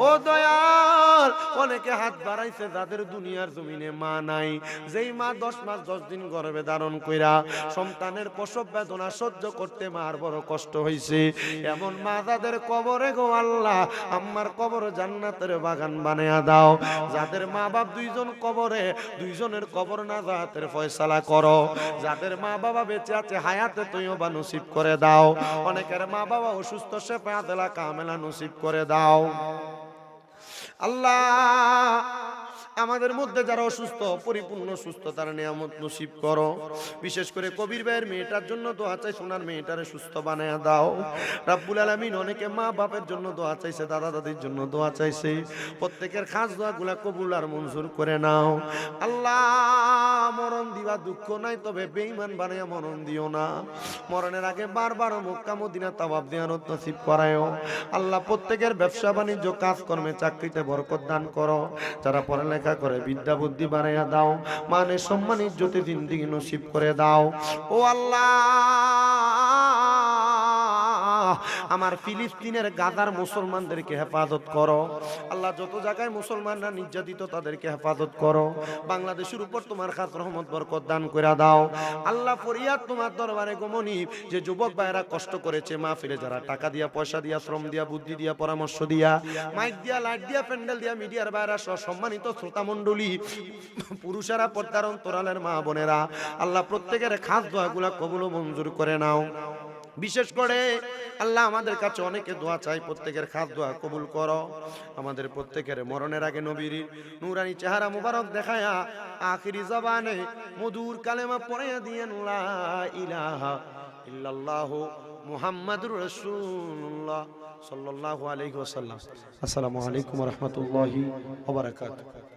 ও দয়াল। অনেকে হাত বাড়াইছে যাদের দুনিয়ার জমিনে মা নাই, যেই মা 10 মাস 10 দিন গর্ভে ধারণ কইরা সন্তানের প্রসব বেদনা সহ্য করতে মার বড় কষ্ট হইছে, এমন মা যাদের কবরে গো আল্লাহ আমার কবর জান্নাতের বাগান বানায়া দাও। যাদের মা বাপ দুইজন কবরে, দুইজনের কবর নাজাতের ফয়সালা করো। যাদের মা বাবা বেঁচে আছে হায়াতে তৈয়বা নসিব করে দাও। অনেকের মা বাবা অসুস্থ, শেফাআতেলা কামেলা নসিব করে দাও আল্লাহ। আমাদের মধ্যে যারা অসুস্থ পরিপূর্ণ সুস্থতার নিয়ামত নসিব করো। বিশেষ করে কবির ভাইয়ের মেয়েটার জন্য দোয়া চাই, সোনার মেয়েটারে সুস্থ বানায়া দাও রাব্বুল আলামিন। অনেকে মা বাপের জন্য দোয়া চাইছে, দাদা দাদির জন্য দোয়া চাইছে, প্রত্যেকের খাস দোয়াগুলা কবুল আর মঞ্জুর করে নাও আল্লাহ। মরণ দিবা দুঃখ নাই, তবে বেঈমান বানায়া মরণ দিও না। মরণের আগে বারবার মক্কা মদিনা তাওয়াফ জিয়ারত নসিব করায়ও আল্লাহ। প্রত্যেকের ব্যবসা বাণিজ্য কাজকর্মে চাকরিতে বরকত দান করো। যারা পড়ালেখা করে বিদ্যা বুদ্ধি বাড়াইয়া দাও, মানে সম্মান ইজ্জতে জিন্দেগি নসিব করে দাও ও আল্লাহ। আমার ফিলিস্তিনের গাজার মুসলমানদেরকে হেফাজত করো আল্লাহ। যত জায়গায় মুসলমানরা নির্যাতিত তাদেরকে হেফাজত করো। বাংলাদেশের উপর তোমার খাস রহমত বরকত দান করে দাও আল্লাহ। ফরিয়াদ তোমার দরবারে গোমনি, যে যুবক ভাইরা কষ্ট করেছে মাহফিলে, যারা টাকা দিয়া, পয়সা দিয়া, শ্রম দিয়া, বুদ্ধি দিয়া, পরামর্শ দিয়া, মাইক দিয়া, লাইট দিয়া, প্যান্ডেল দিয়া, মিডিয়ার ভাইরা সহ সম্মানিত শ্রোতা মণ্ডলী, পুরুষেরা, পর্দার অন্তরালের মা বোনেরা আল্লাহ, প্রত্যেকের খাস দোয়াগুলা কবুল ও মঞ্জুর করে নাও। বিশেষ করে আল্লাহ আমাদের কাছে অনেকে দোয়া চাই, প্রত্যেকের খাস দোয়া কবুল করো। আমাদের প্রত্যেকের মরণের আগে নবীর নূরানি চেহারা মুবারক দেখায়া আখিরি জবানে মধুর কালেমা পড়াইয়া দিয়েন লা ইলাহা ইল্লাল্লাহু মুহাম্মাদুর রাসূলুল্লাহ সাল্লাল্লাহু আলাইহি ওয়াসাল্লাম। আসসালামু আলাইকুম ওয়া রাহমাতুল্লাহি ওয়া বারাকাতুহু।